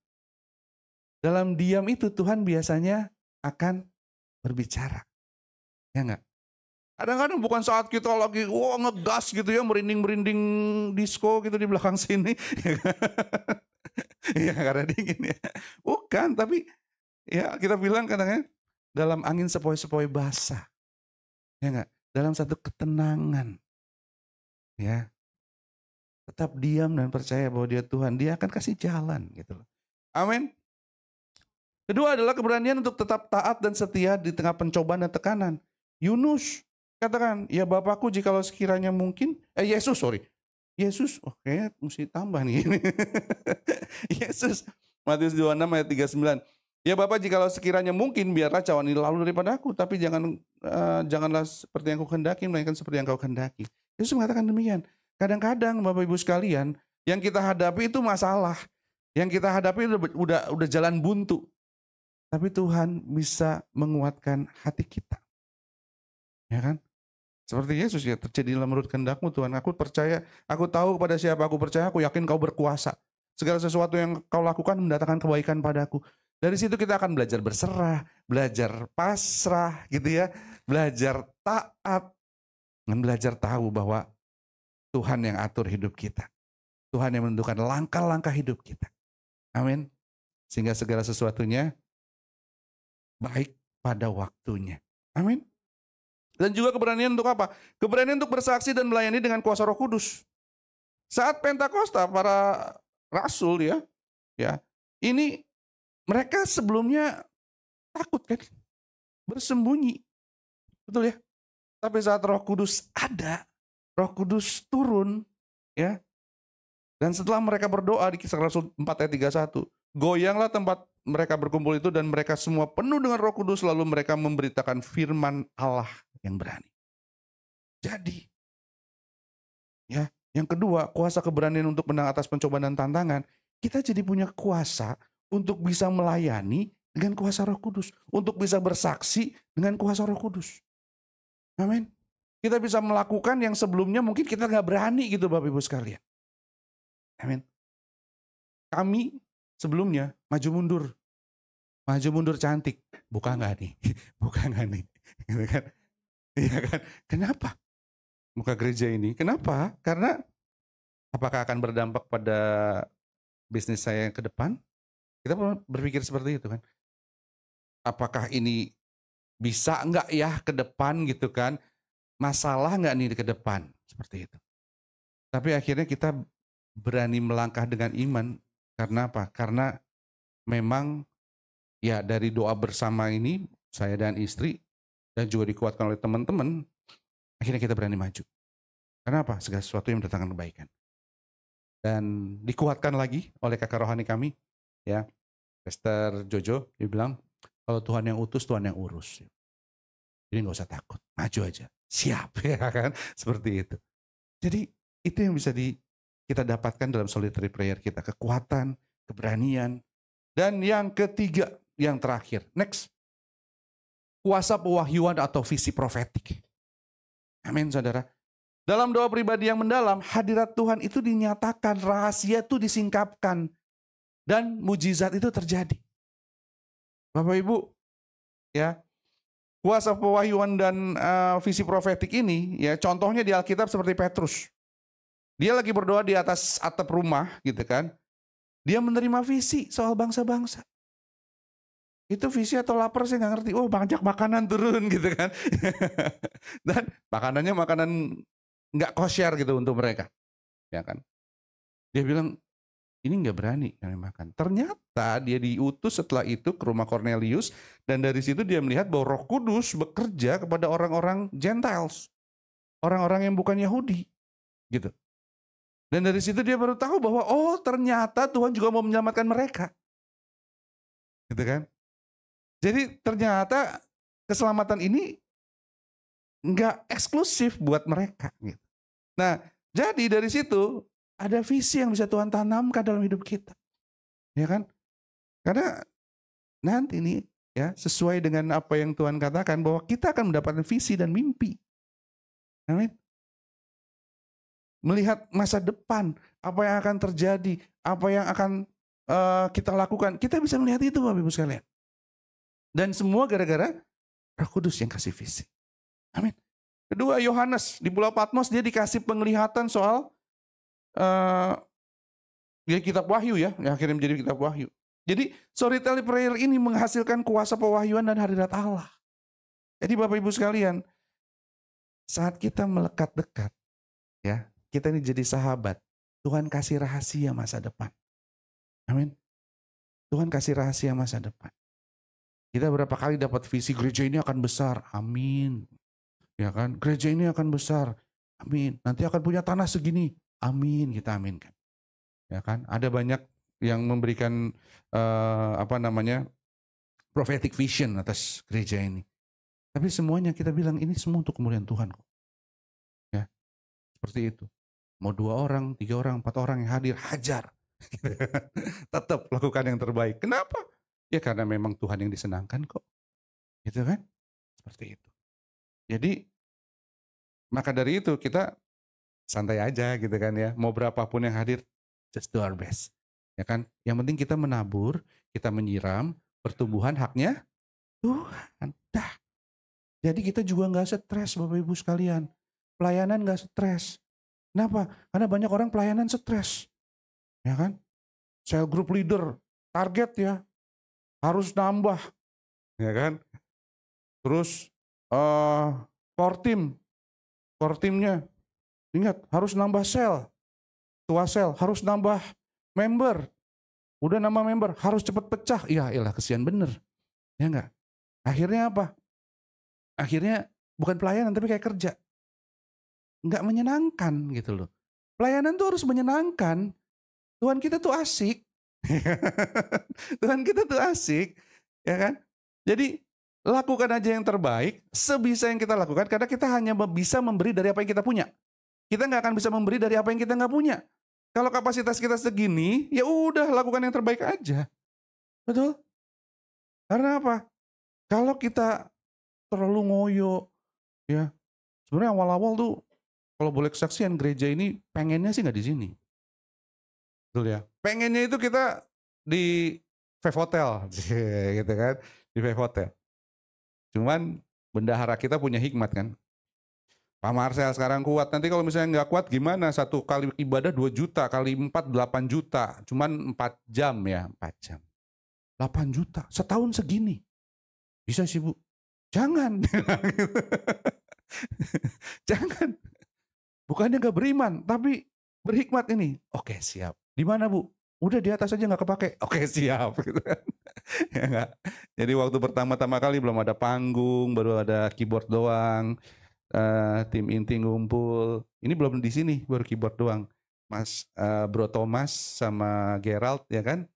Dalam diam itu Tuhan biasanya akan berbicara. Ya enggak? Kadang-kadang bukan saat kita lagi ngegas gitu ya, merinding-merinding disco gitu di belakang sini. Ya karena dingin ya. Bukan, tapi ya kita bilang kadang-kadang dalam angin sepoi-sepoi basah. Ya enggak? Dalam satu ketenangan, ya, tetap diam dan percaya bahwa Dia Tuhan, Dia akan kasih jalan, gitu loh. Amin. Kedua adalah keberanian untuk tetap taat dan setia di tengah pencobaan dan tekanan. Yunus katakan, ya Bapakku jikalau sekiranya mungkin, Yesus, oke, mesti tambah nih. Yesus, Matius 26 ayat 39. Ya Bapak, jikalau sekiranya mungkin biarlah cawan ini lalu daripada aku, tapi janganlah seperti yang kau kehendaki, melainkan seperti yang kau kehendaki. Yesus mengatakan demikian. Kadang-kadang Bapak Ibu sekalian, yang kita hadapi itu masalah, yang kita hadapi itu udah jalan buntu. Tapi Tuhan bisa menguatkan hati kita. Ya kan? Seperti Yesus ya, terjadilah menurut kehendak-Mu Tuhan. Aku percaya, aku tahu kepada siapa aku percaya, aku yakin Kau berkuasa. Segala sesuatu yang Kau lakukan mendatangkan kebaikan padaku. Dari situ kita akan belajar berserah, belajar pasrah gitu ya, belajar taat, dan belajar tahu bahwa Tuhan yang atur hidup kita. Tuhan yang menentukan langkah-langkah hidup kita. Amin. Sehingga segala sesuatunya baik pada waktunya. Amin. Dan juga keberanian untuk apa? Keberanian untuk bersaksi dan melayani dengan kuasa Roh Kudus. Saat Pentakosta para rasul ya, ini mereka sebelumnya takut kan, bersembunyi, betul ya. Tapi saat Roh Kudus ada, Roh Kudus turun, ya. Dan setelah mereka berdoa di Kisah Rasul 4 ayat 31, goyanglah tempat mereka berkumpul itu dan mereka semua penuh dengan Roh Kudus, lalu mereka memberitakan firman Allah yang berani. Jadi, ya, yang kedua, kuasa keberanian untuk menang atas pencobaan dan tantangan, kita jadi punya kuasa untuk bisa melayani dengan kuasa Roh Kudus, untuk bisa bersaksi dengan kuasa Roh Kudus. Amin. Kita bisa melakukan yang sebelumnya mungkin kita nggak berani gitu Bapak Ibu sekalian. Amin. Kami sebelumnya maju mundur cantik, buka nggak nih, buka nggak nih, gitu kan? Iya kan? Kenapa? Muka gereja ini, kenapa? Karena apakah akan berdampak pada bisnis saya yang ke depan? Kita berpikir seperti itu kan. Apakah ini bisa nggak ya ke depan gitu kan? Masalah nggak nih ke depan? Seperti itu. Tapi akhirnya kita berani melangkah dengan iman. Karena apa? Karena memang ya dari doa bersama ini, saya dan istri, dan juga dikuatkan oleh teman-teman, akhirnya kita berani maju. Karena apa? Segala sesuatu yang mendatangkan kebaikan. Dan dikuatkan lagi oleh kakak rohani kami, ya, Pastor Jojo, dia bilang, kalau Tuhan yang utus, Tuhan yang urus. Jadi nggak usah takut, maju aja, siap, ya kan, seperti itu. Jadi itu yang bisa kita dapatkan dalam solitary prayer kita, kekuatan, keberanian, dan yang ketiga, yang terakhir, next, kuasa pewahyuan atau visi profetik. Amin, saudara. Dalam doa pribadi yang mendalam, hadirat Tuhan itu dinyatakan, rahasia itu disingkapkan, dan mujizat itu terjadi. Bapak Ibu, ya, kuasa pewahyuan dan visi profetik ini, ya, contohnya di Alkitab seperti Petrus. Dia lagi berdoa di atas atap rumah, gitu kan. Dia menerima visi soal bangsa-bangsa. Itu visi atau lapar saya nggak ngerti. Oh, banyak makanan turun gitu kan. Dan makanannya makanan nggak kosher gitu untuk mereka, ya kan. Dia bilang ini nggak berani kami makan. Ternyata dia diutus setelah itu ke rumah Cornelius dan dari situ dia melihat bahwa Roh Kudus bekerja kepada orang-orang Gentiles, orang-orang yang bukan Yahudi, gitu. Dan dari situ dia baru tahu bahwa oh ternyata Tuhan juga mau menyelamatkan mereka, gitu kan. Jadi ternyata keselamatan ini nggak eksklusif buat mereka, gitu. Nah, jadi dari situ ada visi yang bisa Tuhan tanamkan dalam hidup kita. Ya kan? Karena nanti nih ya, sesuai dengan apa yang Tuhan katakan bahwa kita akan mendapatkan visi dan mimpi. Amin. Melihat masa depan, apa yang akan terjadi, apa yang akan kita lakukan. Kita bisa melihat itu Bapak Ibu sekalian. Dan semua gara-gara Roh Kudus yang kasih visi. Amin. Kedua, Yohanes di Pulau Patmos dia dikasih penglihatan soal kitab Wahyu ya, yang akhirnya menjadi kitab Wahyu. Jadi solitary prayer ini menghasilkan kuasa pewahyuan dan hadirat Allah. Jadi Bapak Ibu sekalian, saat kita melekat dekat, ya, kita ini jadi sahabat. Tuhan kasih rahasia masa depan. Amin. Tuhan kasih rahasia masa depan. Kita berapa kali dapat visi gereja ini akan besar. Amin. Ya kan, gereja ini akan besar, amin. Nanti akan punya tanah segini, amin. Kita aminkan. Ya kan, ada banyak yang memberikan prophetic vision atas gereja ini. Tapi semuanya kita bilang ini semua untuk kemuliaan Tuhan kok. Ya, seperti itu. Mau 2 orang, 3 orang, 4 orang yang hadir, hajar. Tetap lakukan yang terbaik. Kenapa? Ya karena memang Tuhan yang disenangkan kok. Gitu kan? Seperti itu. Jadi Maka dari itu kita santai aja gitu kan ya. Mau berapapun yang hadir, just do our best. Ya kan? Yang penting kita menabur, kita menyiram, pertumbuhan haknya Tuhan. Dah. Jadi kita juga nggak stres Bapak Ibu sekalian. Pelayanan nggak stres. Kenapa? Karena banyak orang pelayanan stres. Ya kan? Cell group leader, target ya. Harus nambah. Ya kan? Terus core teamnya. Ingat, harus nambah sel. Tua sel, harus nambah member. Udah nambah member, harus cepat pecah. Iya, iyalah kesian bener. Ya enggak? Akhirnya apa? Akhirnya bukan pelayanan tapi kayak kerja. Enggak menyenangkan gitu loh. Pelayanan tuh harus menyenangkan. Tuhan kita tuh asik. Tuhan kita tuh asik. Ya kan? Jadi lakukan aja yang terbaik sebisa yang kita lakukan karena kita hanya bisa memberi dari apa yang kita punya. Kita nggak akan bisa memberi dari apa yang kita nggak punya. Kalau kapasitas kita segini, ya udah lakukan yang terbaik aja. Betul? Karena apa? Kalau kita terlalu ngoyo, ya sebenarnya awal-awal tuh kalau boleh kesaksian gereja ini pengennya sih nggak di sini. Betul ya? Pengennya itu kita di Five Hotel, gitu kan? Di Five Hotel. Cuman bendahara kita punya hikmat kan. Pak Marcel sekarang kuat, nanti kalau misalnya nggak kuat gimana? Satu kali ibadah 2 juta, kali 4 8 juta. Cuman 4 jam ya, 4 jam. 8 juta, setahun segini. Bisa sih Bu? Jangan. Jangan. Bukannya nggak beriman, tapi berhikmat ini. Oke siap. Di mana Bu? Udah di atas aja nggak kepake. Oke siap. Ya nggak? Jadi waktu pertama-tama kali belum ada panggung, baru ada keyboard doang. Tim inti ngumpul. Ini belum di sini, baru keyboard doang. Mas Bro Thomas sama Gerald ya kan?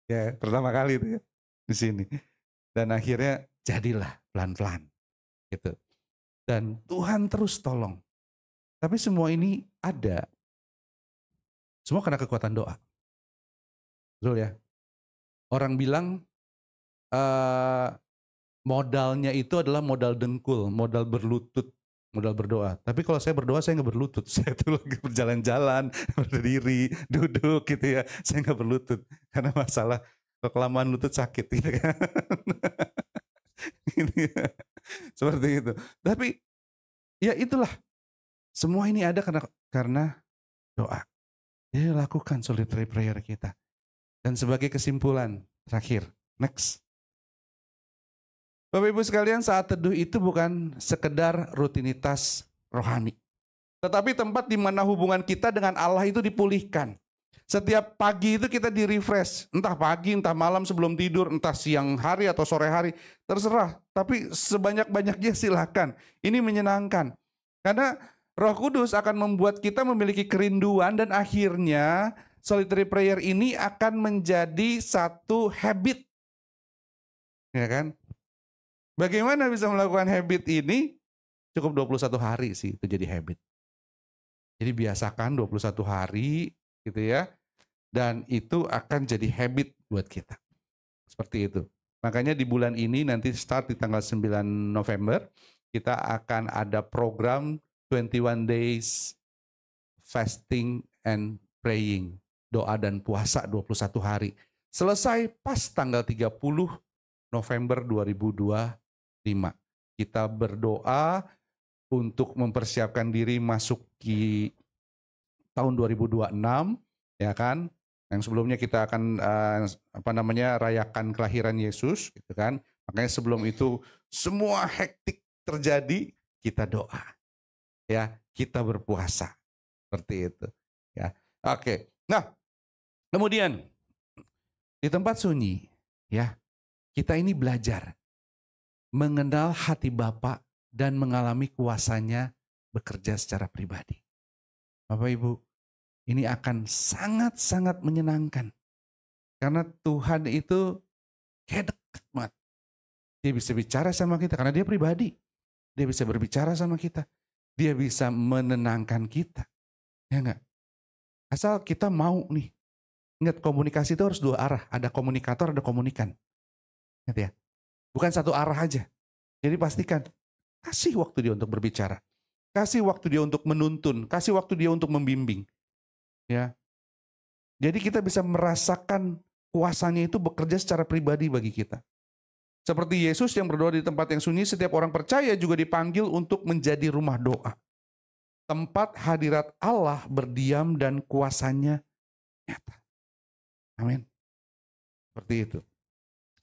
Ya pertama kali itu ya di sini. Dan akhirnya jadilah pelan-pelan gitu. Dan Tuhan terus tolong. Tapi semua ini ada. Semua karena kekuatan doa. Betul ya? Orang bilang modalnya itu adalah modal dengkul, modal berlutut, modal berdoa. Tapi kalau saya berdoa, saya nggak berlutut. Saya tuh lagi berjalan-jalan, berdiri, duduk gitu ya. Saya nggak berlutut. Karena masalah kelamaan lutut sakit gitu kan. Seperti itu. Tapi ya itulah. Semua ini ada karena doa. Jadi lakukan solitary prayer kita. Dan sebagai kesimpulan, terakhir, next. Bapak Ibu sekalian, saat teduh itu bukan sekedar rutinitas rohani. Tetapi tempat di mana hubungan kita dengan Allah itu dipulihkan. Setiap pagi itu kita di-refresh. Entah pagi, entah malam sebelum tidur, entah siang hari atau sore hari. Terserah, tapi sebanyak-banyaknya silakan. Ini menyenangkan. Karena Roh Kudus akan membuat kita memiliki kerinduan dan akhirnya solitary prayer ini akan menjadi satu habit. Ya kan? Bagaimana bisa melakukan habit ini? Cukup 21 hari sih itu jadi habit. Jadi biasakan 21 hari gitu ya. Dan itu akan jadi habit buat kita. Seperti itu. Makanya di bulan ini nanti start di tanggal 9 November. Kita akan ada program 21 days fasting and praying. Doa dan puasa 21 hari. Selesai pas tanggal 30 November 2025. Kita berdoa untuk mempersiapkan diri masuk di tahun 2026, ya kan? Yang sebelumnya kita akan rayakan kelahiran Yesus, gitu kan? Makanya sebelum itu semua hektik terjadi, kita doa, ya, kita berpuasa, seperti itu, ya. Oke. Nah, kemudian di tempat sunyi, ya, kita ini belajar mengenal hati Bapa dan mengalami kuasanya bekerja secara pribadi. Bapak Ibu, ini akan sangat-sangat menyenangkan. Karena Tuhan itu kayak dekat banget. Dia bisa bicara sama kita karena dia pribadi. Dia bisa berbicara sama kita. Dia bisa menenangkan kita. Ya enggak? Asal kita mau nih. Ingat, komunikasi itu harus 2 arah. Ada komunikator, ada komunikan. Ingat ya? Bukan satu arah aja. Jadi pastikan, kasih waktu dia untuk berbicara. Kasih waktu dia untuk menuntun, kasih waktu dia untuk membimbing. Ya. Jadi kita bisa merasakan kuasanya itu bekerja secara pribadi bagi kita. Seperti Yesus yang berdoa di tempat yang sunyi, setiap orang percaya juga dipanggil untuk menjadi rumah doa. Tempat hadirat Allah berdiam dan kuasanya nyata. Amin. Seperti itu.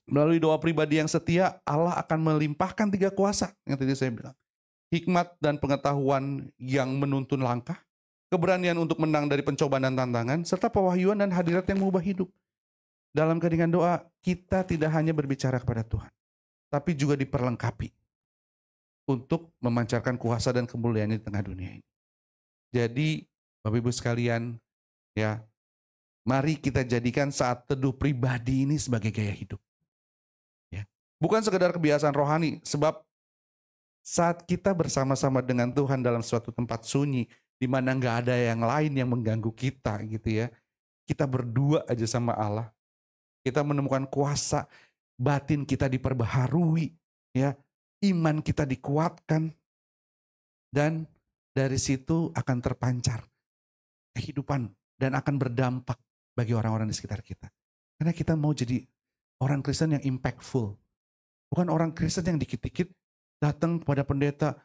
Melalui doa pribadi yang setia, Allah akan melimpahkan 3 kuasa yang tadi saya bilang. Hikmat dan pengetahuan yang menuntun langkah, keberanian untuk menang dari pencobaan dan tantangan, serta pewahyuan dan hadirat yang mengubah hidup. Dalam keheningan doa, kita tidak hanya berbicara kepada Tuhan, tapi juga diperlengkapi untuk memancarkan kuasa dan kemuliaan di tengah dunia ini. Jadi, Bapak Ibu sekalian, ya, mari kita jadikan saat teduh pribadi ini sebagai gaya hidup. Ya. Bukan sekedar kebiasaan rohani, sebab saat kita bersama-sama dengan Tuhan dalam suatu tempat sunyi, di mana nggak ada yang lain yang mengganggu kita, gitu ya. Kita berdua aja sama Allah. Kita menemukan kuasa, batin kita diperbaharui, ya, iman kita dikuatkan, dan dari situ akan terpancar kehidupan dan akan berdampak bagi orang-orang di sekitar kita. Karena kita mau jadi orang Kristen yang impactful, bukan orang Kristen yang dikit-dikit datang kepada pendeta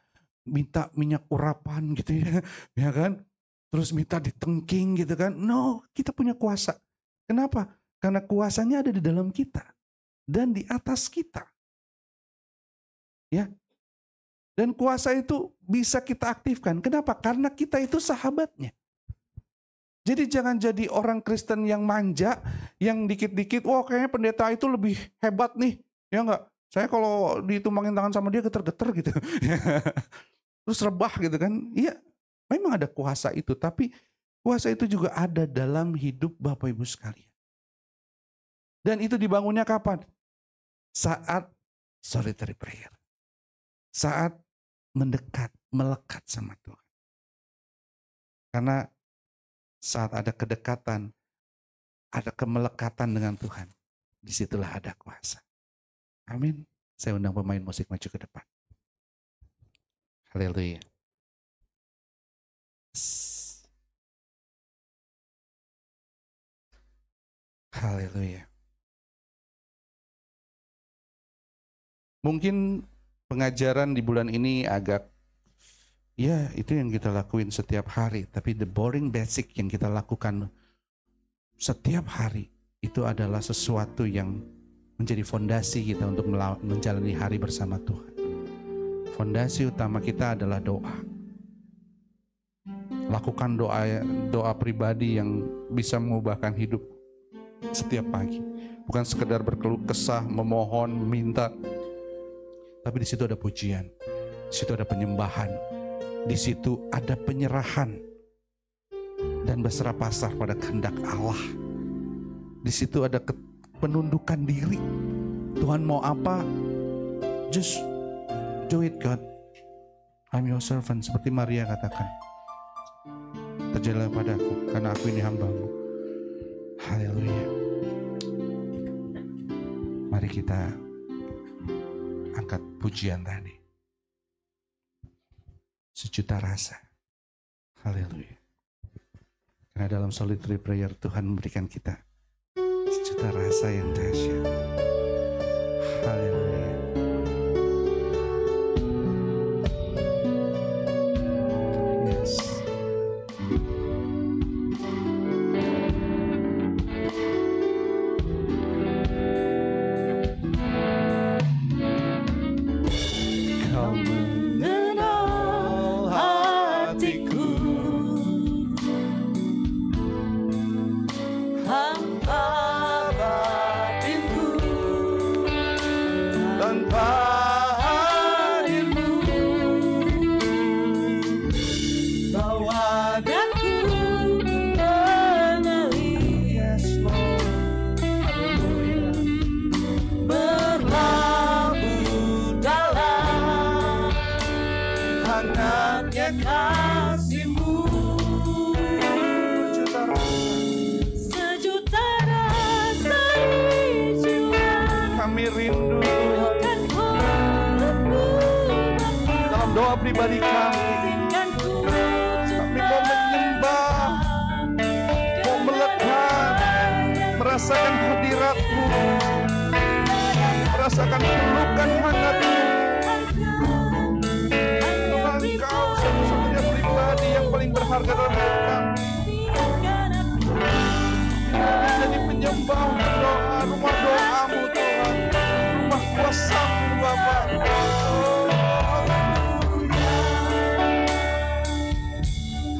minta minyak urapan gitu ya, ya kan? Terus minta ditengking gitu kan? No, kita punya kuasa. Kenapa? Karena kuasanya ada di dalam kita dan di atas kita. Ya. Dan kuasa itu bisa kita aktifkan. Kenapa? Karena kita itu sahabatnya. Jadi jangan jadi orang Kristen yang manja, yang dikit-dikit, wah kayaknya pendeta itu lebih hebat nih. Ya enggak? Saya kalau ditumbangin tangan sama dia geter-geter gitu. Terus rebah gitu kan. Iya, memang ada kuasa itu. Tapi kuasa itu juga ada dalam hidup Bapak Ibu sekalian. Dan itu dibangunnya kapan? Saat solitary prayer. Saat mendekat, melekat sama Tuhan. Karena saat ada kedekatan, ada kemelekatan dengan Tuhan, disitulah ada kuasa. Amin. Saya undang pemain musik maju ke depan. Haleluya. Haleluya. Mungkin pengajaran di bulan ini agak, ya itu yang kita lakuin setiap hari. Tapi the boring basic yang kita lakukan setiap hari itu adalah sesuatu yang menjadi fondasi kita untuk menjalani hari bersama Tuhan. Fondasi utama kita adalah doa. Lakukan doa pribadi yang bisa mengubahkan hidup setiap pagi. Bukan sekedar berkeluh kesah, memohon, minta. Tapi di situ ada pujian, di situ ada penyembahan, di situ ada penyerahan dan berserah pasrah pada kehendak Allah. Di situ ada penundukan diri. Tuhan mau apa? Just do it, God. I'm your servant, seperti Maria katakan. Terjadilah padaku, karena aku ini hamba-Mu. Haleluya. Mari kita angkat pujian tadi. Sejuta rasa. Haleluya. Karena dalam solitary prayer Tuhan memberikan kita sejuta rasa yang dahsyat. Haleluya. Yes. Pribadi kami merasakan hadirat-Mu, merasakan pelukan hangat-Mu. Engkau satu-satunya pribadi yang paling berharga dalam hidup kami. Menjadi penyembah doa, rumah doa-Mu Tuhan, rumah kuasa-Mu Bapa.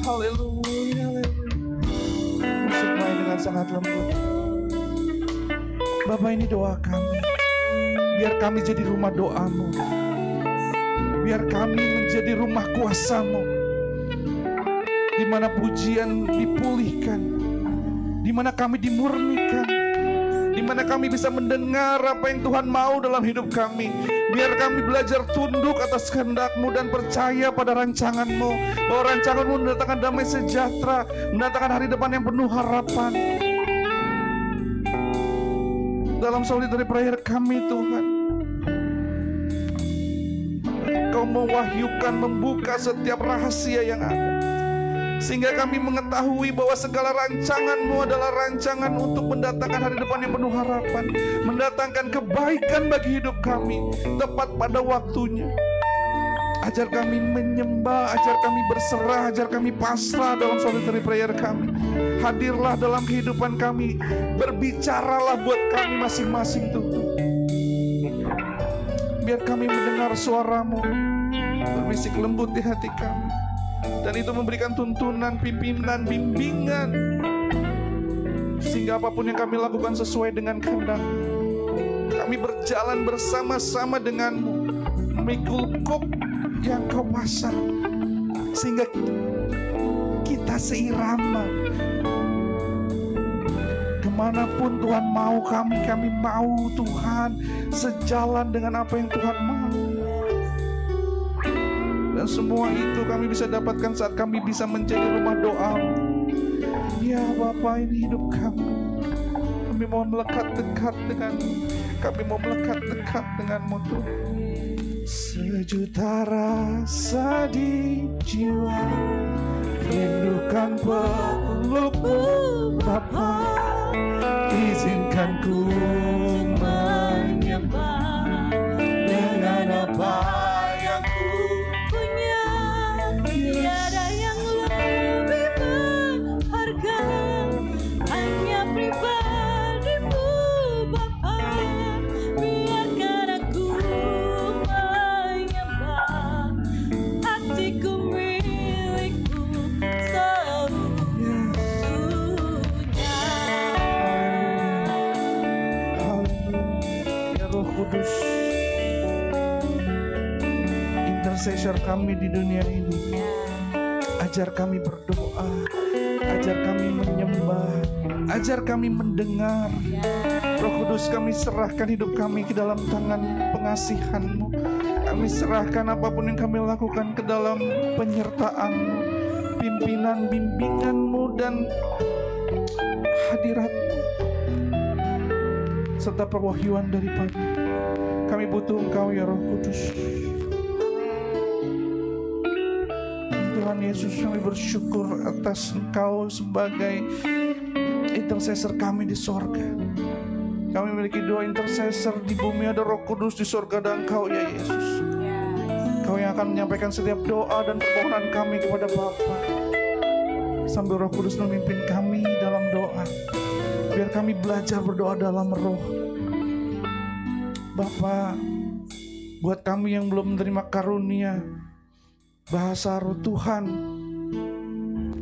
Haleluya, musik main dengan sangat lembut. Bapa, ini doa kami, biar kami jadi rumah doa-Mu, biar kami menjadi rumah kuasa-Mu, di mana pujian dipulihkan, di mana kami dimurnikan, di mana kami bisa mendengar apa yang Tuhan mau dalam hidup kami. Biar kami belajar tunduk atas kehendak-Mu dan percaya pada rancangan-Mu, bahwa rancangan-Mu mendatangkan damai sejahtera, mendatangkan hari depan yang penuh harapan. Dalam solitary prayer kami Tuhan, Engkau mewahyukan, membuka setiap rahasia yang ada, sehingga kami mengetahui bahwa segala rancangan-Mu adalah rancangan untuk mendatangkan hari depan yang penuh harapan, mendatangkan kebaikan bagi hidup kami tepat pada waktunya. Ajar kami menyembah, ajar kami berserah, ajar kami pasrah dalam solitary prayer kami. Hadirlah dalam kehidupan kami, berbicaralah buat kami masing-masing Tuhan. Biar kami mendengar suara-Mu berbisik lembut di hati kami, dan itu memberikan tuntunan, pimpinan, bimbingan, sehingga apapun yang kami lakukan sesuai dengan kehendak. Kami berjalan bersama-sama dengan-Mu, memikul kop yang Kau pasang, sehingga kita seirama. Kemanapun Tuhan mau kami mau Tuhan sejalan dengan apa yang Tuhan mau. Dan semua itu kami bisa dapatkan saat kami bisa menjadi rumah doa-Mu. Ya Bapa, ini hidup kami. Kami mau melekat dekat dengan-Mu. Kami mau melekat dekat dengan-Mu Tuhan. Sejuta rasa di jiwa, rindukan peluk-Mu Bapa. Izinkan ku menyembah dengan apa yang ku punya. Tiada yang lebih berharga, hanya pribadi-Mu Bapa. Biarkan aku menyembah, hatiku milik-Mu seluruhnya. Ya Roh Kudus, intercessor kami di dunia ini, ajar kami berdoa, ajar kami menyembah, ajar kami mendengar. Roh Kudus, kami serahkan hidup kami ke dalam tangan pengasihan-Mu. Kami serahkan apapun yang kami lakukan ke dalam penyertaan-Mu, pimpinan, bimbingan-Mu, dan hadirat-Mu, serta perwahyuan daripada. Kami butuh Engkau ya Roh Kudus. Tuhan Yesus, kami bersyukur atas Engkau sebagai intercessor kami di sorga. Kami memiliki dua intercessor di bumi, ada Roh Kudus, di sorga ada Engkau ya Yesus. Engkau yang akan menyampaikan setiap doa dan permohonan kami kepada Bapa, sambil Roh Kudus memimpin kami dalam doa. Biar kami belajar berdoa dalam roh. Bapa, buat kami yang belum menerima karunia bahasa roh Tuhan,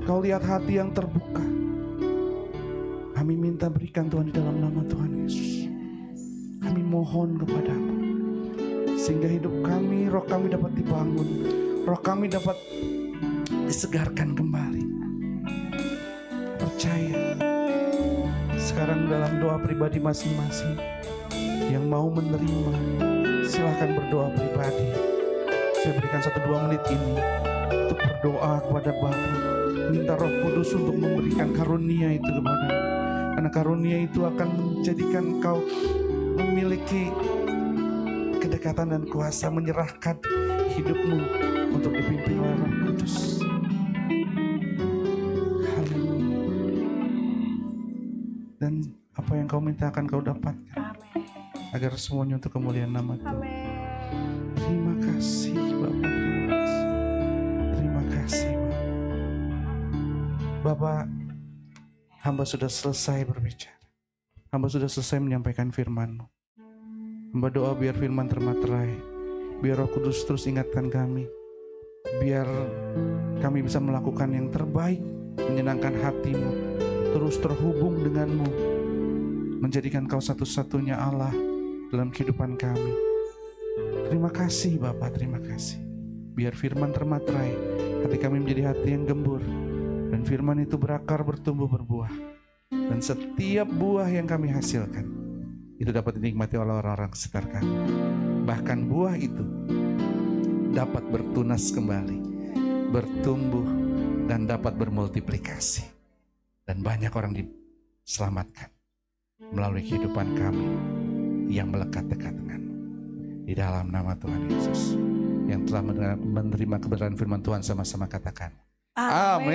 Kau lihat hati yang terbuka. Kami minta berikan Tuhan di dalam nama Tuhan Yesus. Kami mohon kepada-Mu, sehingga hidup kami, roh kami dapat dibangun, roh kami dapat disegarkan kembali. Percaya. Sekarang dalam doa pribadi masing-masing, yang mau menerima silahkan berdoa pribadi. Saya berikan 1-2 menit ini untuk berdoa kepada Bapa, minta Roh Kudus untuk memberikan karunia itu kepadamu, karena karunia itu akan menjadikan kau memiliki kedekatan dan kuasa, menyerahkan hidupmu untuk dipimpin oleh Roh Kudus. Dan Apa yang kau minta akan kau dapatkan. Agar semuanya untuk kemuliaan nama Tuhan. Terima kasih Bapak, terima kasih. Terima kasih Bapak. Bapak, hamba sudah selesai berbicara. Hamba sudah selesai menyampaikan firman-Mu. Hamba doa biar firman termaterai. Biar Roh Kudus terus ingatkan kami. Biar kami bisa melakukan yang terbaik, menyenangkan hati-Mu, terus terhubung dengan-Mu, menjadikan Kau satu-satunya Allah dalam kehidupan kami. Terima kasih Bapak, terima kasih. Biar firman termaterai, hati kami menjadi hati yang gembur, dan firman itu berakar, bertumbuh, berbuah. Dan setiap buah yang kami hasilkan, itu dapat dinikmati oleh orang-orang sekitar kami. Bahkan buah itu dapat bertunas kembali, bertumbuh, dan dapat bermultiplikasi. Dan banyak orang diselamatkan melalui kehidupan kami yang melekat dekat dengan di dalam nama Tuhan Yesus yang telah menerima kebenaran firman Tuhan, sama-sama katakan amin.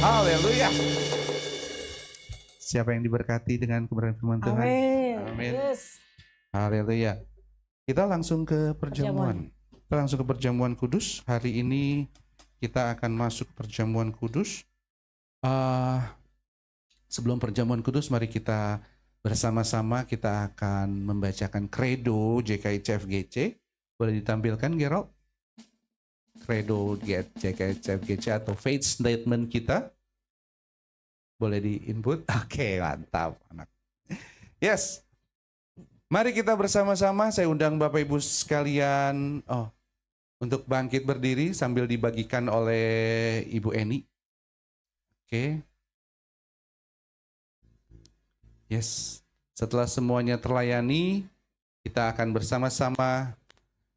Haleluya. Siapa yang diberkati dengan kebenaran firman Tuhan? Amin. Yes. Haleluya. Kita langsung ke perjamuan. Kita langsung ke perjamuan kudus. Hari ini kita akan masuk perjamuan kudus. Sebelum perjamuan kudus, mari kita bersama-sama kita akan membacakan Credo JKICFGC. Boleh ditampilkan, Gerald? Credo JKICFGC atau Faith Statement kita. Boleh di-input? Oke, mantap. Yes. Mari kita bersama-sama, saya undang Bapak Ibu sekalian untuk bangkit berdiri sambil dibagikan oleh Ibu Eni. Oke. Yes, setelah semuanya terlayani, kita akan bersama-sama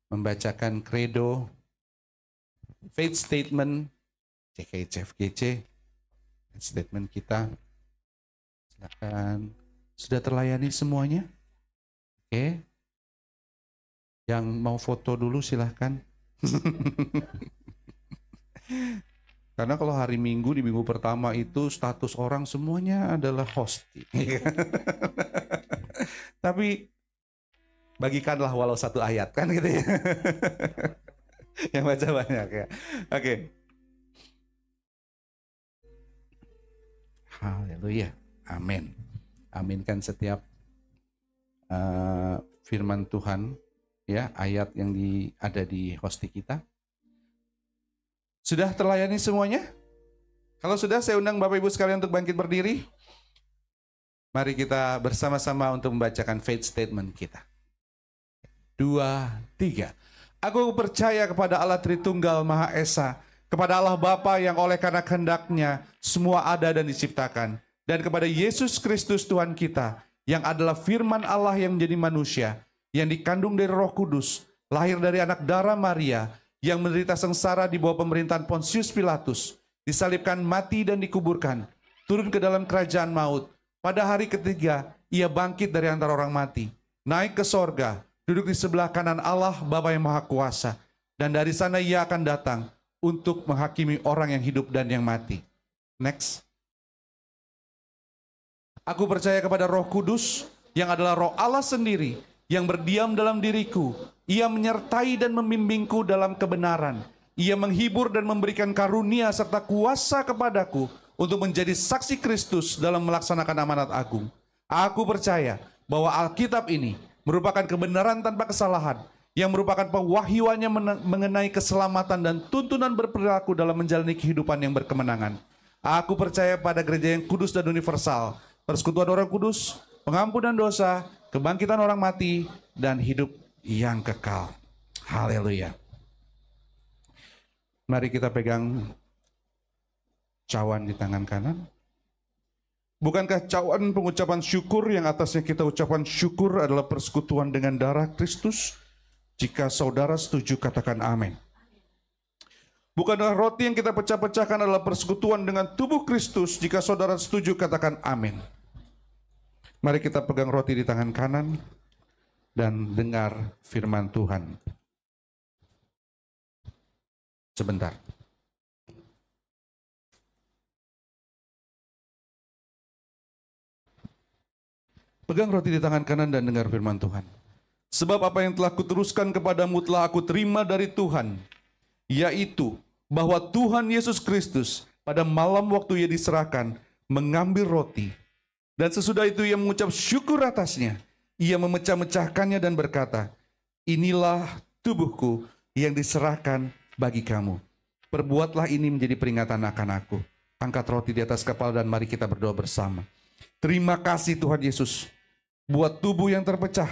membacakan Credo, Faith Statement, JKICFGC, statement kita. Silakan, sudah terlayani semuanya? Oke. Yang mau foto dulu silahkan. Karena kalau hari Minggu, di minggu pertama itu status orang semuanya adalah host. Tapi bagikanlah walau satu ayat kan gitu ya. Yang baca banyak ya. Oke. Haleluya. Amin. Aminkan setiap firman Tuhan ya, ayat yang ada di hosti kita. Sudah terlayani semuanya? Kalau sudah, saya undang Bapak Ibu sekalian untuk bangkit berdiri. Mari kita bersama-sama untuk membacakan faith statement kita. 2, 3. Aku percaya kepada Allah Tritunggal Maha Esa, kepada Allah Bapa yang oleh karena kehendaknya semua ada dan diciptakan, dan kepada Yesus Kristus Tuhan kita, yang adalah firman Allah yang menjadi manusia, yang dikandung dari Roh Kudus, lahir dari anak darah Maria, yang menderita sengsara di bawah pemerintahan Pontius Pilatus, disalibkan, mati dan dikuburkan, turun ke dalam kerajaan maut. Pada hari ketiga, ia bangkit dari antara orang mati, naik ke sorga, duduk di sebelah kanan Allah Bapa yang Maha Kuasa, dan dari sana ia akan datang untuk menghakimi orang yang hidup dan yang mati. Next. Aku percaya kepada Roh Kudus, yang adalah Roh Allah sendiri, yang berdiam dalam diriku. Ia menyertai dan membimbingku dalam kebenaran. Ia menghibur dan memberikan karunia serta kuasa kepadaku untuk menjadi saksi Kristus dalam melaksanakan amanat agung. Aku percaya bahwa Alkitab ini merupakan kebenaran tanpa kesalahan, yang merupakan pewahyuannya mengenai keselamatan dan tuntunan berperilaku dalam menjalani kehidupan yang berkemenangan. Aku percaya pada gereja yang kudus dan universal, persekutuan orang kudus, pengampunan dosa, kebangkitan orang mati, dan hidup yang kekal. Haleluya. Mari kita pegang cawan di tangan kanan. Bukankah cawan pengucapan syukur yang atasnya kita ucapan syukur adalah persekutuan dengan darah Kristus? Jika saudara setuju, katakan amin. Bukankah roti yang kita pecah-pecahkan adalah persekutuan dengan tubuh Kristus? Jika saudara setuju, katakan amin. Mari kita pegang roti di tangan kanan dan dengar firman Tuhan. Sebentar. Pegang roti di tangan kanan dan dengar firman Tuhan. Sebab apa yang telah kuteruskan kepadamu telah aku terima dari Tuhan, yaitu bahwa Tuhan Yesus Kristus pada malam waktu ia diserahkan mengambil roti, dan sesudah itu ia mengucap syukur atasnya. Ia memecah-mecahkannya dan berkata, inilah tubuhku yang diserahkan bagi kamu. Perbuatlah ini menjadi peringatan akan aku. Angkat roti di atas kepala dan mari kita berdoa bersama. Terima kasih Tuhan Yesus buat tubuh yang terpecah,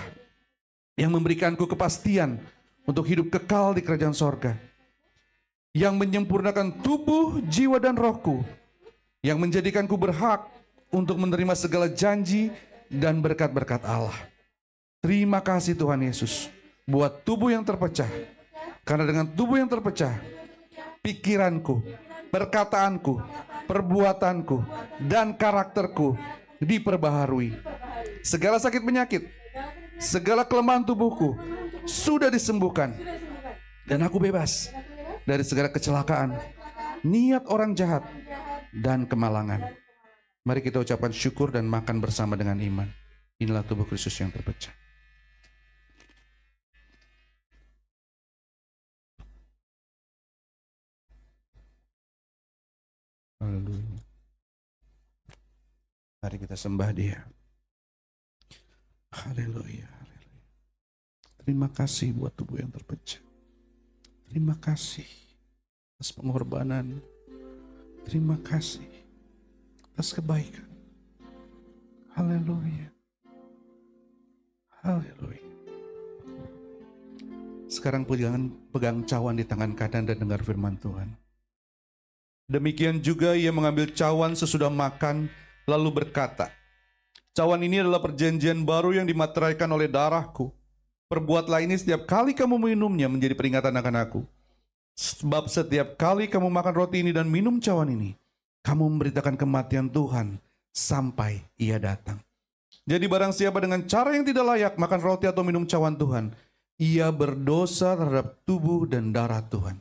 yang memberikanku kepastian untuk hidup kekal di kerajaan sorga, yang menyempurnakan tubuh, jiwa dan rohku, yang menjadikanku berhak untuk menerima segala janji dan berkat-berkat Allah. Terima kasih Tuhan Yesus buat tubuh yang terpecah, karena dengan tubuh yang terpecah, pikiranku, perkataanku, perbuatanku, dan karakterku diperbaharui. Segala sakit penyakit, segala kelemahan tubuhku sudah disembuhkan, dan aku bebas dari segala kecelakaan, niat orang jahat, dan kemalangan. Mari kita ucapkan syukur dan makan bersama dengan iman. Inilah tubuh Kristus yang terpecah. Haleluya. Mari kita sembah Dia. Haleluya. Terima kasih buat tubuh yang terpecah. Terima kasih atas pengorbanan. Terima kasih atas kebaikan. Haleluya. Haleluya. Sekarang pegang cawan di tangan kanan dan dengar firman Tuhan. Demikian juga ia mengambil cawan sesudah makan, lalu berkata, cawan ini adalah perjanjian baru yang dimateraikan oleh darahku. Perbuatlah ini setiap kali kamu minumnya menjadi peringatan akan aku. Sebab setiap kali kamu makan roti ini dan minum cawan ini, kamu memberitakan kematian Tuhan sampai ia datang. Jadi barang siapa dengan cara yang tidak layak makan roti atau minum cawan Tuhan, ia berdosa terhadap tubuh dan darah Tuhan.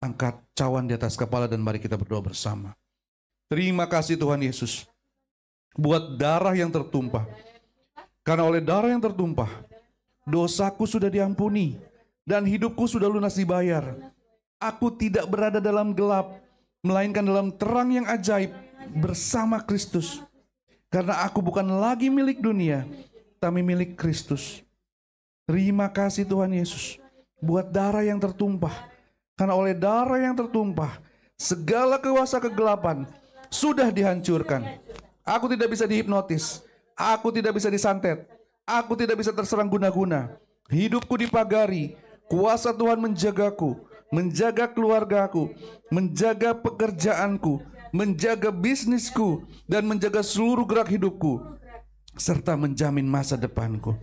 Angkat cawan di atas kepala dan mari kita berdoa bersama. Terima kasih Tuhan Yesus buat darah yang tertumpah. Karena oleh darah yang tertumpah, dosaku sudah diampuni dan hidupku sudah lunas dibayar. Aku tidak berada dalam gelap, melainkan dalam terang yang ajaib bersama Kristus. Karena aku bukan lagi milik dunia, tapi milik Kristus. Terima kasih Tuhan Yesus buat darah yang tertumpah. Karena oleh darah yang tertumpah, segala kuasa kegelapan sudah dihancurkan. Aku tidak bisa dihipnotis, aku tidak bisa disantet, aku tidak bisa terserang guna-guna. Hidupku dipagari, kuasa Tuhan menjagaku, menjaga keluargaku, menjaga pekerjaanku, menjaga bisnisku, dan menjaga seluruh gerak hidupku, serta menjamin masa depanku.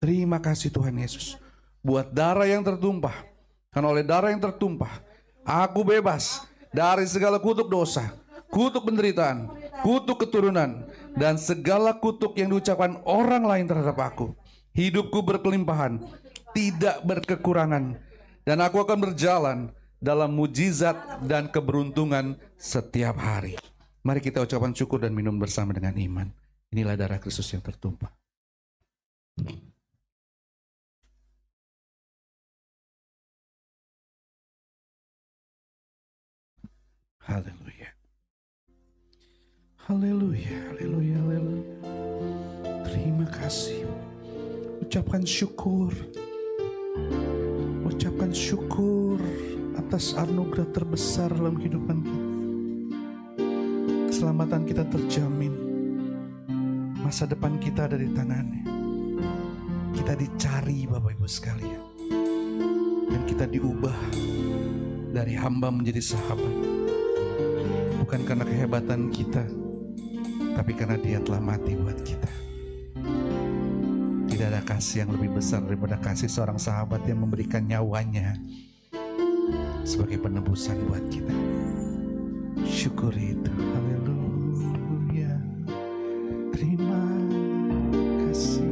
Terima kasih Tuhan Yesus buat darah yang tertumpah. Karena oleh darah yang tertumpah, aku bebas dari segala kutuk dosa, kutuk penderitaan, kutuk keturunan, dan segala kutuk yang diucapkan orang lain terhadap aku. Hidupku berkelimpahan, tidak berkekurangan, dan aku akan berjalan dalam mujizat dan keberuntungan setiap hari. Mari kita ucapkan syukur dan minum bersama dengan iman. Inilah darah Kristus yang tertumpah. Haleluya. Haleluya, haleluya, haleluya. Terima kasih. Ucapkan syukur. Ucapkan syukur atas anugerah terbesar dalam kehidupan kita. Keselamatan kita terjamin. Masa depan kita ada di tangannya. Kita dicari Bapak Ibu sekalian. Dan kita diubah dari hamba menjadi sahabat. Bukan karena kehebatan kita, tapi karena Dia telah mati buat kita. Tidak ada kasih yang lebih besar daripada kasih seorang sahabat yang memberikan nyawanya sebagai penebusan buat kita. Syukuri itu. Haleluya. Terima kasih.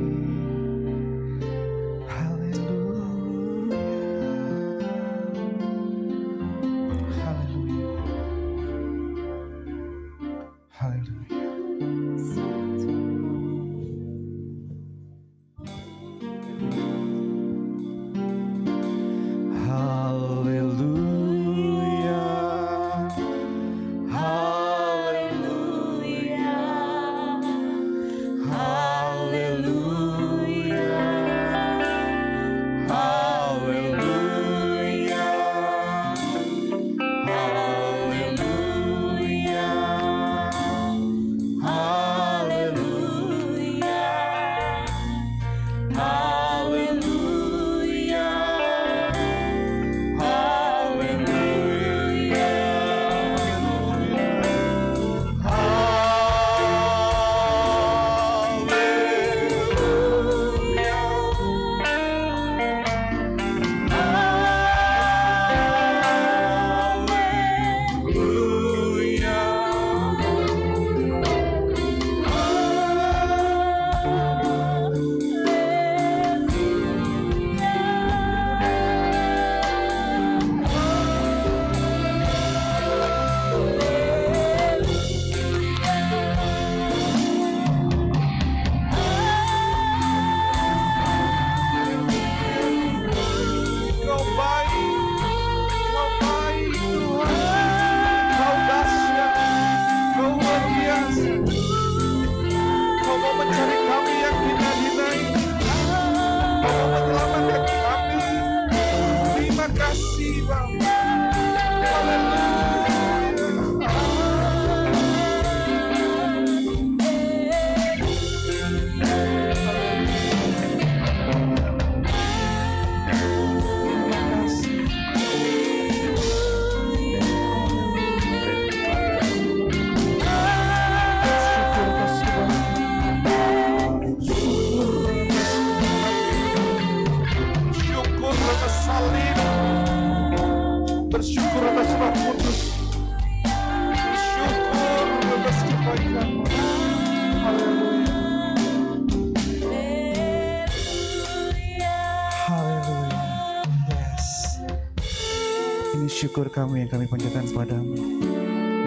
syukur kami yang kami panjatkan padamu.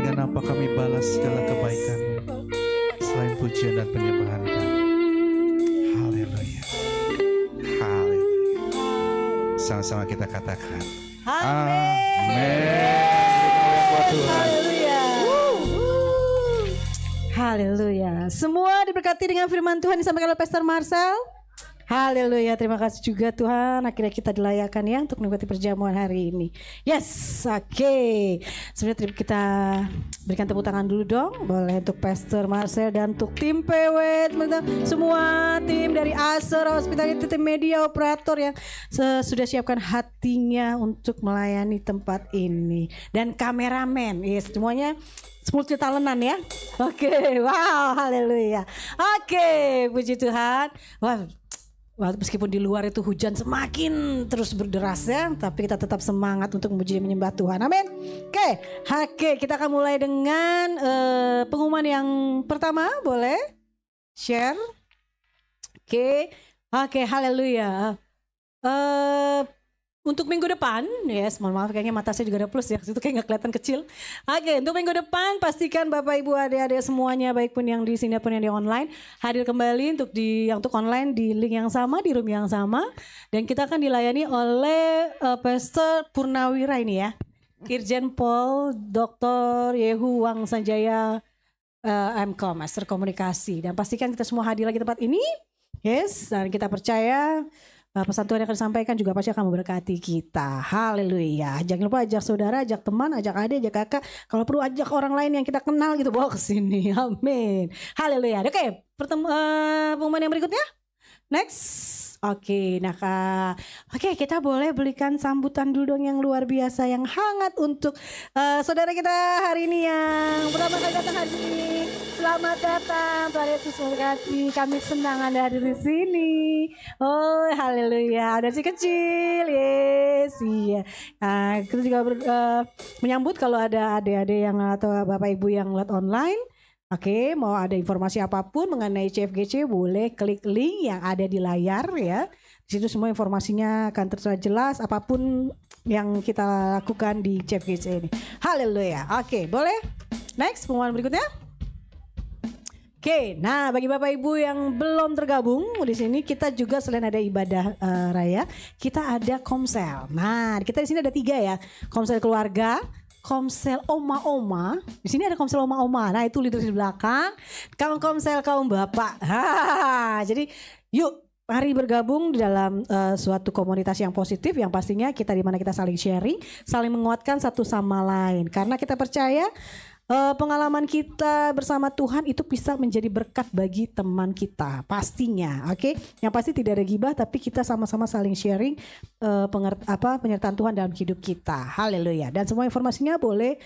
Dengan apa kami balas segala kebaikan selain pujian dan penyembahan kami. Haleluya. Haleluya. Sama-sama kita katakan. Amin. Haleluya. Haleluya. Semua diberkati dengan firman Tuhan disampaikan oleh Pastor Marcel. Haleluya, terima kasih juga Tuhan. Akhirnya kita dilayakkan ya untuk menikmati perjamuan hari ini. Yes, oke. Sebenarnya kita berikan tepuk tangan dulu dong. Boleh untuk Pastor Marcel dan untuk tim PW, semua tim dari Aser Hospitality, tim media operator yang sudah siapkan hatinya untuk melayani tempat ini. Dan kameramen, yes, semuanya multi talentan ya. Oke, wow, haleluya. Oke, puji Tuhan. Wah, meskipun di luar itu hujan semakin terus berderas ya, tapi kita tetap semangat untuk memuji dan menyembah Tuhan. Amin. Oke, kita akan mulai dengan pengumuman yang pertama. Boleh share? Oke, haleluya. Untuk minggu depan, yes, mohon maaf kayaknya mata saya juga ada plus ya, itu kayak nggak kelihatan kecil. Oke, untuk minggu depan pastikan Bapak Ibu adik-adik semuanya, baik pun yang di sini pun yang di online, hadir kembali untuk online di link yang sama, di room yang sama, dan kita akan dilayani oleh Pastor Purnawira ini ya, Irjen Pol Dr. Yehu Wang Sanjaya MKom, Master Komunikasi, dan pastikan kita semua hadir lagi tempat ini, yes, dan kita percaya pesan Tuhan yang akan disampaikan juga pasti akan memberkati kita. Haleluya. Jangan lupa ajak saudara, ajak teman, ajak adik, ajak kakak. Kalau perlu ajak orang lain yang kita kenal gitu, bawa ke sini. Amin. Haleluya. Oke, pengumuman yang berikutnya. Next. Oke, nah Kak. Oke, kita boleh berikan sambutan dulu dong yang luar biasa, yang hangat untuk saudara kita hari ini yang pertama kali datang hari ini. Selamat datang, Tuhan Yesus memberkati. Kami senang Anda hadir di sini. Oh, haleluya. Ada si kecil, yes, iya. Nah, kita juga menyambut kalau ada adik-adik yang atau bapak ibu yang lihat online. Oke, mau ada informasi apapun mengenai CFGC boleh klik link yang ada di layar ya. Di situ semua informasinya akan tertera jelas apapun yang kita lakukan di CFGC ini. Haleluya. Oke, boleh? Next, pengumuman berikutnya. Oke, nah bagi Bapak Ibu yang belum tergabung di sini, kita juga selain ada ibadah raya, kita ada komsel. Nah, kita di sini ada 3 ya, komsel keluarga, komsel oma-oma. Di sini ada komsel oma-oma. Nah, itu leader di belakang. Kaum komsel kaum bapak. Jadi, yuk mari bergabung di dalam suatu komunitas yang positif, yang pastinya kita di mana kita saling sharing, saling menguatkan satu sama lain. Karena kita percaya pengalaman kita bersama Tuhan itu bisa menjadi berkat bagi teman kita pastinya, oke? Yang pasti tidak ada gibah, tapi kita sama-sama saling sharing penyertaan Tuhan dalam hidup kita. Haleluya. Dan semua informasinya boleh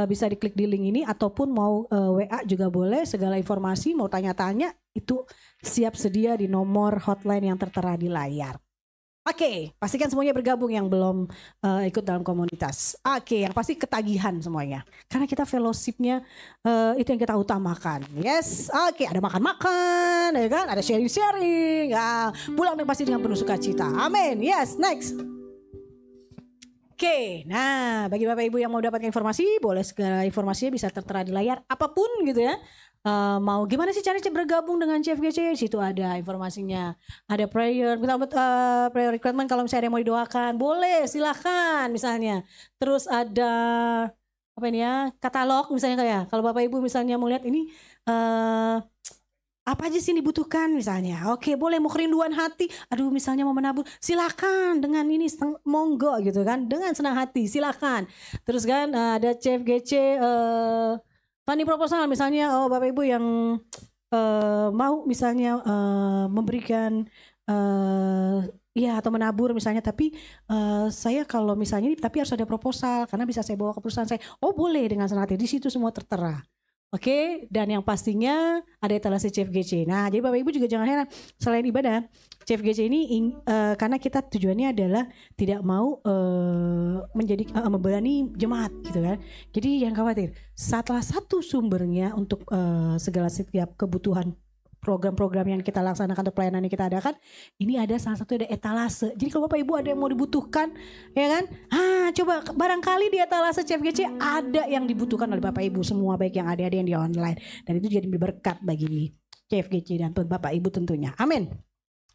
bisa diklik di link ini ataupun mau WA juga boleh. Segala informasi mau tanya-tanya itu siap sedia di nomor hotline yang tertera di layar. Oke, pastikan semuanya bergabung yang belum ikut dalam komunitas. Oke, yang pasti ketagihan semuanya. Karena kita fellowship-nya itu yang kita utamakan. Yes, oke, ada makan-makan, ya kan? Ada sharing-sharing. Ya, pulang pasti dengan penuh sukacita. Amin. Yes, next. Oke, nah bagi Bapak Ibu yang mau dapatkan informasi, boleh segala informasinya bisa tertera di layar apapun gitu ya. Mau gimana sih caranya bergabung dengan CFGC? Di situ ada informasinya, ada prayer, prayer requirement kalau misalnya ada yang mau didoakan, boleh silahkan misalnya. Terus ada apa ini ya, katalog misalnya kayak kalau Bapak Ibu misalnya mau lihat ini apa aja sih yang dibutuhkan misalnya. Oke, boleh mau kerinduan hati, aduh misalnya mau menabur, silakan dengan ini monggo gitu kan, dengan senang hati silakan. Terus kan ada CFGC funding proposal misalnya, Bapak Ibu yang mau misalnya memberikan ya atau menabur misalnya, tapi saya kalau misalnya ini tapi harus ada proposal karena bisa saya bawa ke perusahaan saya. Oh boleh dengan senang hati, di situ semua tertera. Oke, dan yang pastinya ada etalase CFGC. Nah, jadi Bapak Ibu juga jangan heran, selain ibadah, CFGC ini karena kita tujuannya adalah tidak mau menjadi membebani jemaat gitu kan. Jadi jangan khawatir, salah satu sumbernya untuk segala setiap kebutuhan program-program yang kita laksanakan atau pelayanan yang kita adakan, ini ada salah satu ada etalase. Jadi kalau Bapak Ibu ada yang mau dibutuhkan, ya kan? Coba barangkali di etalase CFGC ada yang dibutuhkan oleh Bapak Ibu semua, baik yang ada yang di online, dan itu jadi berkat bagi CFGC dan Bapak Ibu tentunya. Amin.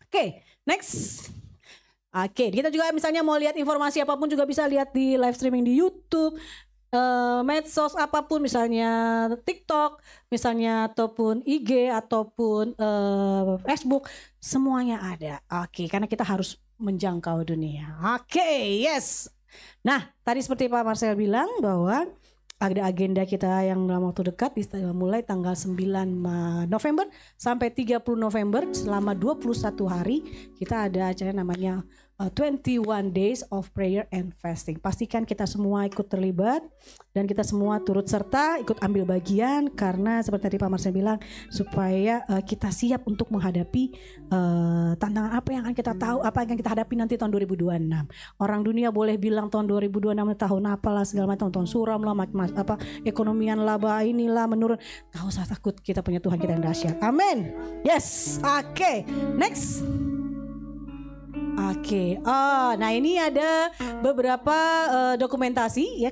Oke, next. Oke, kita juga misalnya mau lihat informasi apapun juga bisa lihat di live streaming di YouTube, medsos apapun, misalnya TikTok, misalnya ataupun IG ataupun Facebook, semuanya ada. Oke, karena kita harus menjangkau dunia. Oke, yes. Nah, tadi seperti Pak Marcel bilang bahwa ada agenda kita yang dalam waktu dekat mulai tanggal 9 November sampai 30 November selama 21 hari kita ada acara namanya 21 Days of Prayer and Fasting. Pastikan kita semua ikut terlibat dan kita semua turut serta ikut ambil bagian, karena seperti tadi Pak Marcel bilang supaya kita siap untuk menghadapi tantangan apa yang akan kita tahu, apa yang kita hadapi nanti tahun 2026. Orang dunia boleh bilang tahun 2026 tahun apalah segala macam, tahun suram lah, ekonomian lah, inilah menurun. Gak usah takut, kita punya Tuhan kita yang dahsyat. Amin. Yes. Oke. Next. Oke, nah ini ada beberapa dokumentasi ya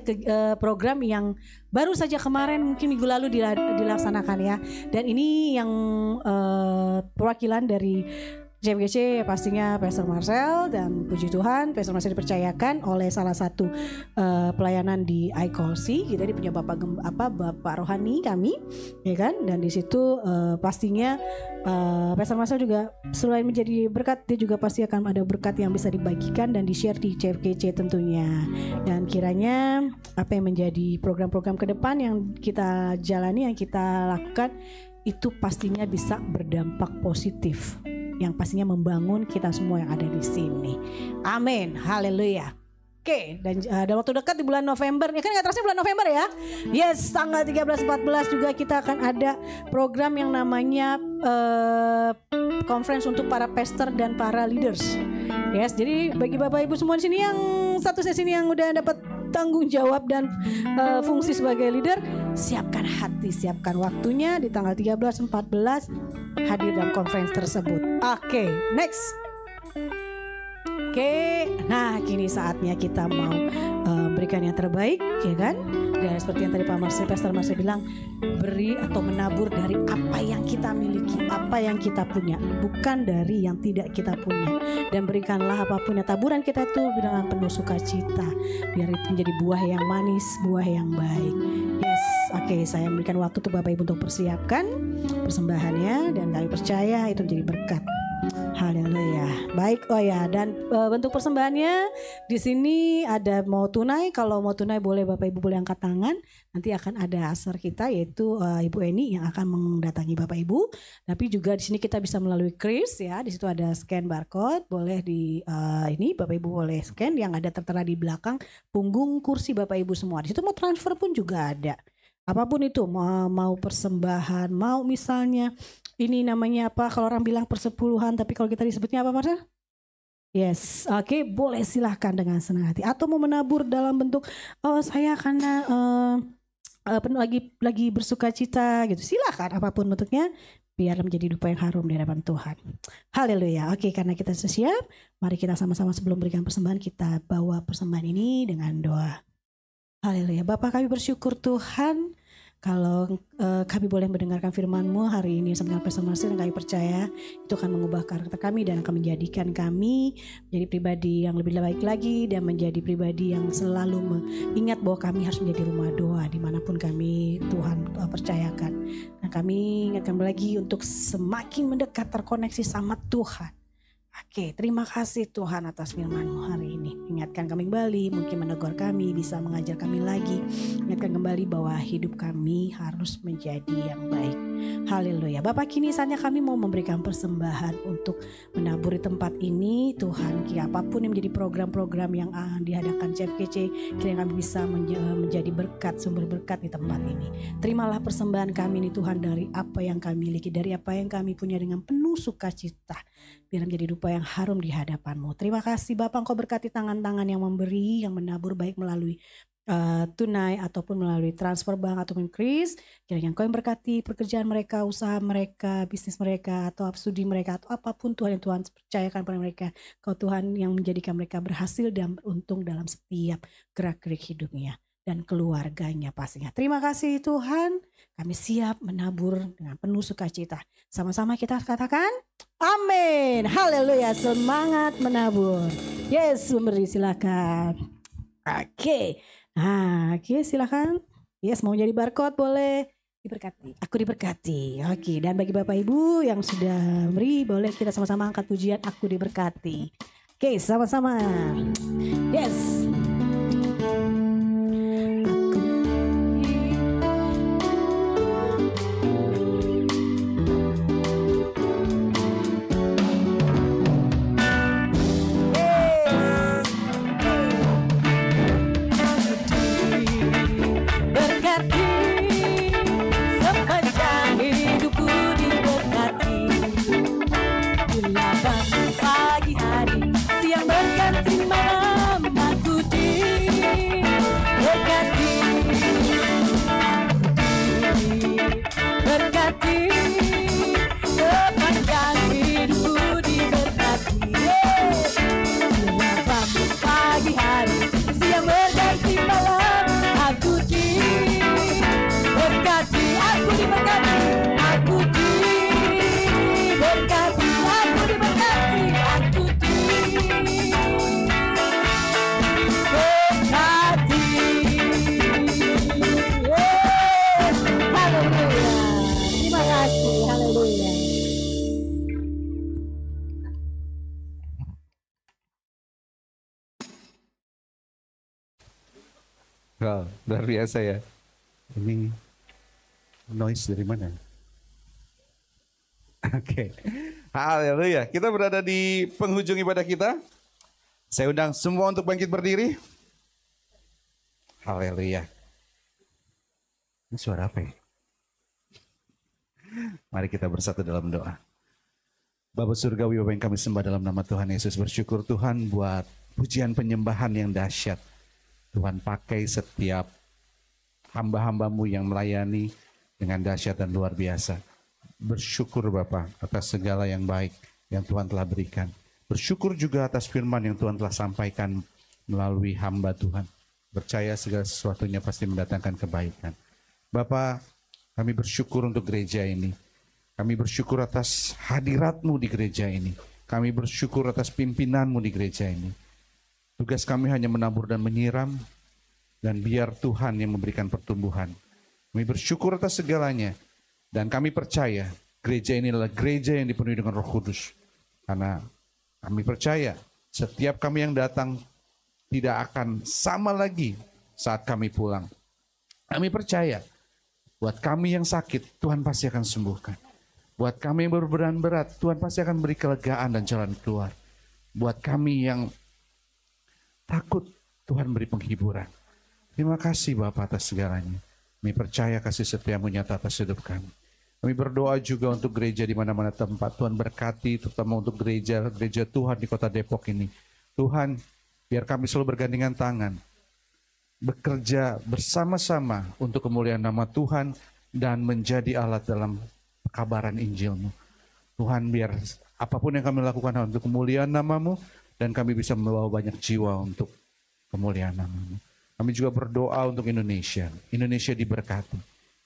program yang baru saja kemarin mungkin minggu lalu dilaksanakan ya. Dan ini yang perwakilan dari CFGC pastinya Pastor Marcel, dan puji Tuhan Pastor Marcel dipercayakan oleh salah satu pelayanan di ICOLC. Kita punya Bapak rohani kami, ya kan? Dan di situ pastinya Pastor Marcel juga selain menjadi berkat, dia juga pasti akan ada berkat yang bisa dibagikan dan di-share di CFGC tentunya. Dan kiranya apa yang menjadi program-program ke depan yang kita jalani, yang kita lakukan, itu pastinya bisa berdampak positif, yang pastinya membangun kita semua yang ada di sini. Amin. Haleluya. Oke, dan dalam waktu dekat di bulan November, ya kan nggak terasa bulan November ya? Yes, tanggal 13-14 juga kita akan ada program yang namanya conference untuk para pastor dan para leaders. Yes, jadi bagi Bapak Ibu semua di sini yang statusnya sini yang udah dapat tanggung jawab dan fungsi sebagai leader, siapkan hati, siapkan waktunya di tanggal 13-14 hadir dalam conference tersebut. Oke, next. Oke, nah kini saatnya kita mau berikan yang terbaik, ya kan? Dan seperti yang tadi Pastor Marcel bilang, beri atau menabur dari apa yang kita miliki, apa yang kita punya, bukan dari yang tidak kita punya. Dan berikanlah apapun ya, taburan kita itu dengan penuh sukacita, biar itu menjadi buah yang manis, buah yang baik. Yes, oke, saya memberikan waktu untuk Bapak Ibu untuk persiapkan persembahannya, dan kami percaya itu menjadi berkat. Haleluya. Baik, oh ya, dan bentuk persembahannya di sini ada mau tunai. Kalau mau tunai boleh Bapak Ibu boleh angkat tangan. Nanti akan ada asar kita yaitu Ibu Eni yang akan mendatangi Bapak Ibu. Tapi juga di sini kita bisa melalui kris ya. Di situ ada scan barcode. Boleh di ini Bapak Ibu boleh scan yang ada tertera di belakang punggung kursi Bapak Ibu semua. Di situ mau transfer pun juga ada. Apapun itu, mau persembahan, mau misalnya ini namanya apa, kalau orang bilang persepuluhan, tapi kalau kita disebutnya apa Marcel? Yes, oke, boleh silahkan dengan senang hati. Atau mau menabur dalam bentuk, saya karena lagi bersuka cita gitu, silahkan apapun bentuknya, biar menjadi dupa yang harum di hadapan Tuhan. Haleluya. Oke, karena kita siap, mari kita sama-sama sebelum berikan persembahan, kita bawa persembahan ini dengan doa. Haleluya. Bapa, kami bersyukur Tuhan kalau kami boleh mendengarkan firman-Mu hari ini sama Pastor Marcel, dan kami percaya itu akan mengubah karakter kami dan akan menjadikan kami menjadi pribadi yang lebih baik lagi dan menjadi pribadi yang selalu mengingat bahwa kami harus menjadi rumah doa dimanapun kami Tuhan percayakan. Dan kami ingatkan lagi untuk semakin mendekat terkoneksi sama Tuhan. Oke, terima kasih Tuhan atas firman-Mu hari ini. Ingatkan kami kembali, mungkin menegur kami, bisa mengajar kami lagi. Ingatkan kembali bahwa hidup kami harus menjadi yang baik. Haleluya. Bapak, kini saatnya kami mau memberikan persembahan untuk menaburi tempat ini. Tuhan, apapun yang menjadi program-program yang diadakan CFGC, kiranya kami bisa menjadi berkat, sumber berkat di tempat ini. Terimalah persembahan kami ini Tuhan, dari apa yang kami miliki, dari apa yang kami punya dengan penuh sukacita. Biar menjadi dupa yang harum di hadapan-Mu. Terima kasih Bapak, Engkau berkati tangan-tangan yang memberi, yang menabur baik melalui tunai ataupun melalui transfer bank ataupun kris. Kiranya Engkau yang berkati pekerjaan mereka, usaha mereka, bisnis mereka, atau studi mereka, atau apapun Tuhan yang Tuhan percayakan pada mereka. Kau Tuhan yang menjadikan mereka berhasil dan beruntung dalam setiap gerak-gerik hidupnya dan keluarganya pastinya. Terima kasih Tuhan, kami siap menabur dengan penuh sukacita. Sama-sama kita katakan, amin. Haleluya, semangat menabur. Yes, memberi silakan. Oke. Nah, oke silakan. Yes, mau jadi barcode boleh. Diberkati. Aku diberkati. Oke, dan bagi Bapak Ibu yang sudah beri, boleh kita sama-sama angkat pujian Aku Diberkati. Oke, sama-sama. Yes. Wow, luar biasa ya. Ini noise dari mana? Oke. Haleluya. Kita berada di penghujung ibadah kita. Saya undang semua untuk bangkit berdiri. Haleluya. Ini suara apa ya? Mari kita bersatu dalam doa. Bapa Surgawi, Bapa yang kami sembah dalam nama Tuhan Yesus. Bersyukur Tuhan buat pujian penyembahan yang dahsyat. Tuhan pakai setiap hamba-hambamu yang melayani dengan dahsyat dan luar biasa. Bersyukur Bapa atas segala yang baik yang Tuhan telah berikan. Bersyukur juga atas firman yang Tuhan telah sampaikan melalui hamba Tuhan. Percaya segala sesuatunya pasti mendatangkan kebaikan. Bapa, kami bersyukur untuk gereja ini. Kami bersyukur atas hadirat-Mu di gereja ini. Kami bersyukur atas pimpinan-Mu di gereja ini. Tugas kami hanya menabur dan menyiram, dan biar Tuhan yang memberikan pertumbuhan. Kami bersyukur atas segalanya, dan kami percaya gereja ini adalah gereja yang dipenuhi dengan Roh Kudus. Karena kami percaya setiap kami yang datang tidak akan sama lagi saat kami pulang. Kami percaya buat kami yang sakit, Tuhan pasti akan sembuhkan. Buat kami yang berbeban berat, Tuhan pasti akan beri kelegaan dan jalan keluar. Buat kami yang takut, Tuhan beri penghiburan. Terima kasih Bapa atas segalanya. Kami percaya kasih setia-Mu nyata atas hidup kami. Kami berdoa juga untuk gereja di mana-mana tempat. Tuhan berkati, terutama untuk gereja Tuhan di kota Depok ini. Tuhan, biar kami selalu bergandengan tangan, bekerja bersama-sama untuk kemuliaan nama Tuhan dan menjadi alat dalam kabaran Injil-Mu. Tuhan, biar apapun yang kami lakukan untuk kemuliaan nama-Mu, dan kami bisa membawa banyak jiwa untuk kemuliaan nama-Mu. Kami juga berdoa untuk Indonesia. Indonesia diberkati.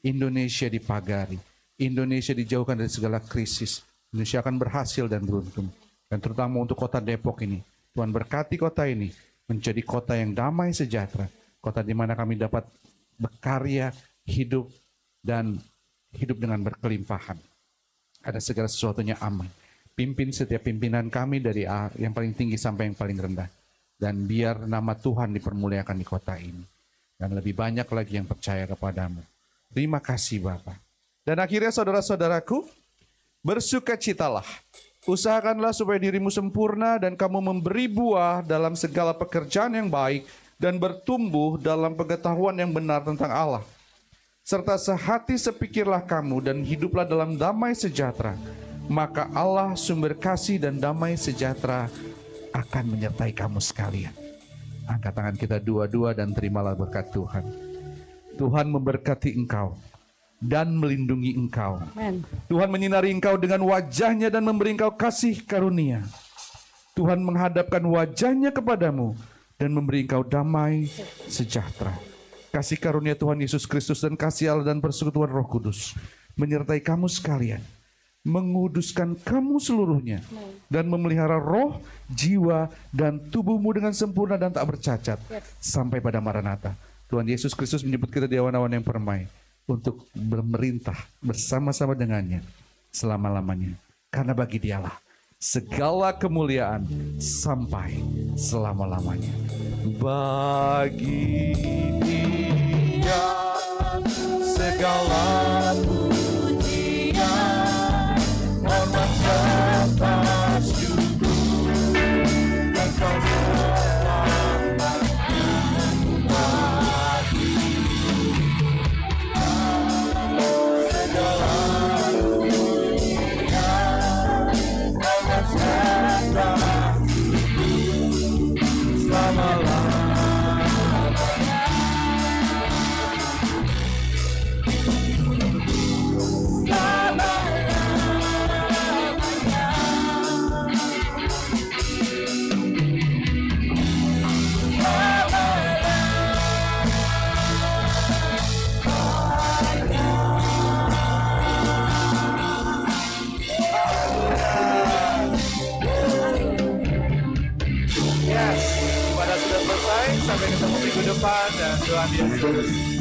Indonesia dipagari. Indonesia dijauhkan dari segala krisis. Indonesia akan berhasil dan beruntung. Dan terutama untuk kota Depok ini. Tuhan berkati kota ini menjadi kota yang damai sejahtera. Kota di mana kami dapat berkarya, hidup, dan hidup dengan berkelimpahan. Ada segala sesuatunya aman. Pimpin setiap pimpinan kami dari yang paling tinggi sampai yang paling rendah. Dan biar nama Tuhan dipermuliakan di kota ini. Dan lebih banyak lagi yang percaya kepadamu. Terima kasih Bapa. Dan akhirnya saudara-saudaraku, bersukacitalah. Usahakanlah supaya dirimu sempurna dan kamu memberi buah dalam segala pekerjaan yang baik dan bertumbuh dalam pengetahuan yang benar tentang Allah. Serta sehati sepikirlah kamu dan hiduplah dalam damai sejahtera. Maka Allah sumber kasih dan damai sejahtera akan menyertai kamu sekalian. Angkat tangan kita dua-dua dan terimalah berkat Tuhan. Tuhan memberkati engkau dan melindungi engkau. Amen. Tuhan menyinari engkau dengan wajahnya dan memberi engkau kasih karunia. Tuhan menghadapkan wajahnya kepadamu dan memberi engkau damai sejahtera. Kasih karunia Tuhan Yesus Kristus dan kasih Allah dan persekutuan Roh Kudus menyertai kamu sekalian, menguduskan kamu seluruhnya, dan memelihara roh, jiwa, dan tubuhmu dengan sempurna dan tak bercacat sampai pada Maranatha. Tuhan Yesus Kristus menyebut kita di awan-awan yang permai untuk memerintah bersama-sama dengannya selama-lamanya. Karena bagi Dialah segala kemuliaan sampai selama-lamanya. Bagi Dia segala pujian, hormat serta syukur, dan kau selamatkan bagi segala pujian, hormat serta syukur, selama-lamanya. Ibadah sudah selesai, sampai ketemu minggu depan dan Tuhan Yesus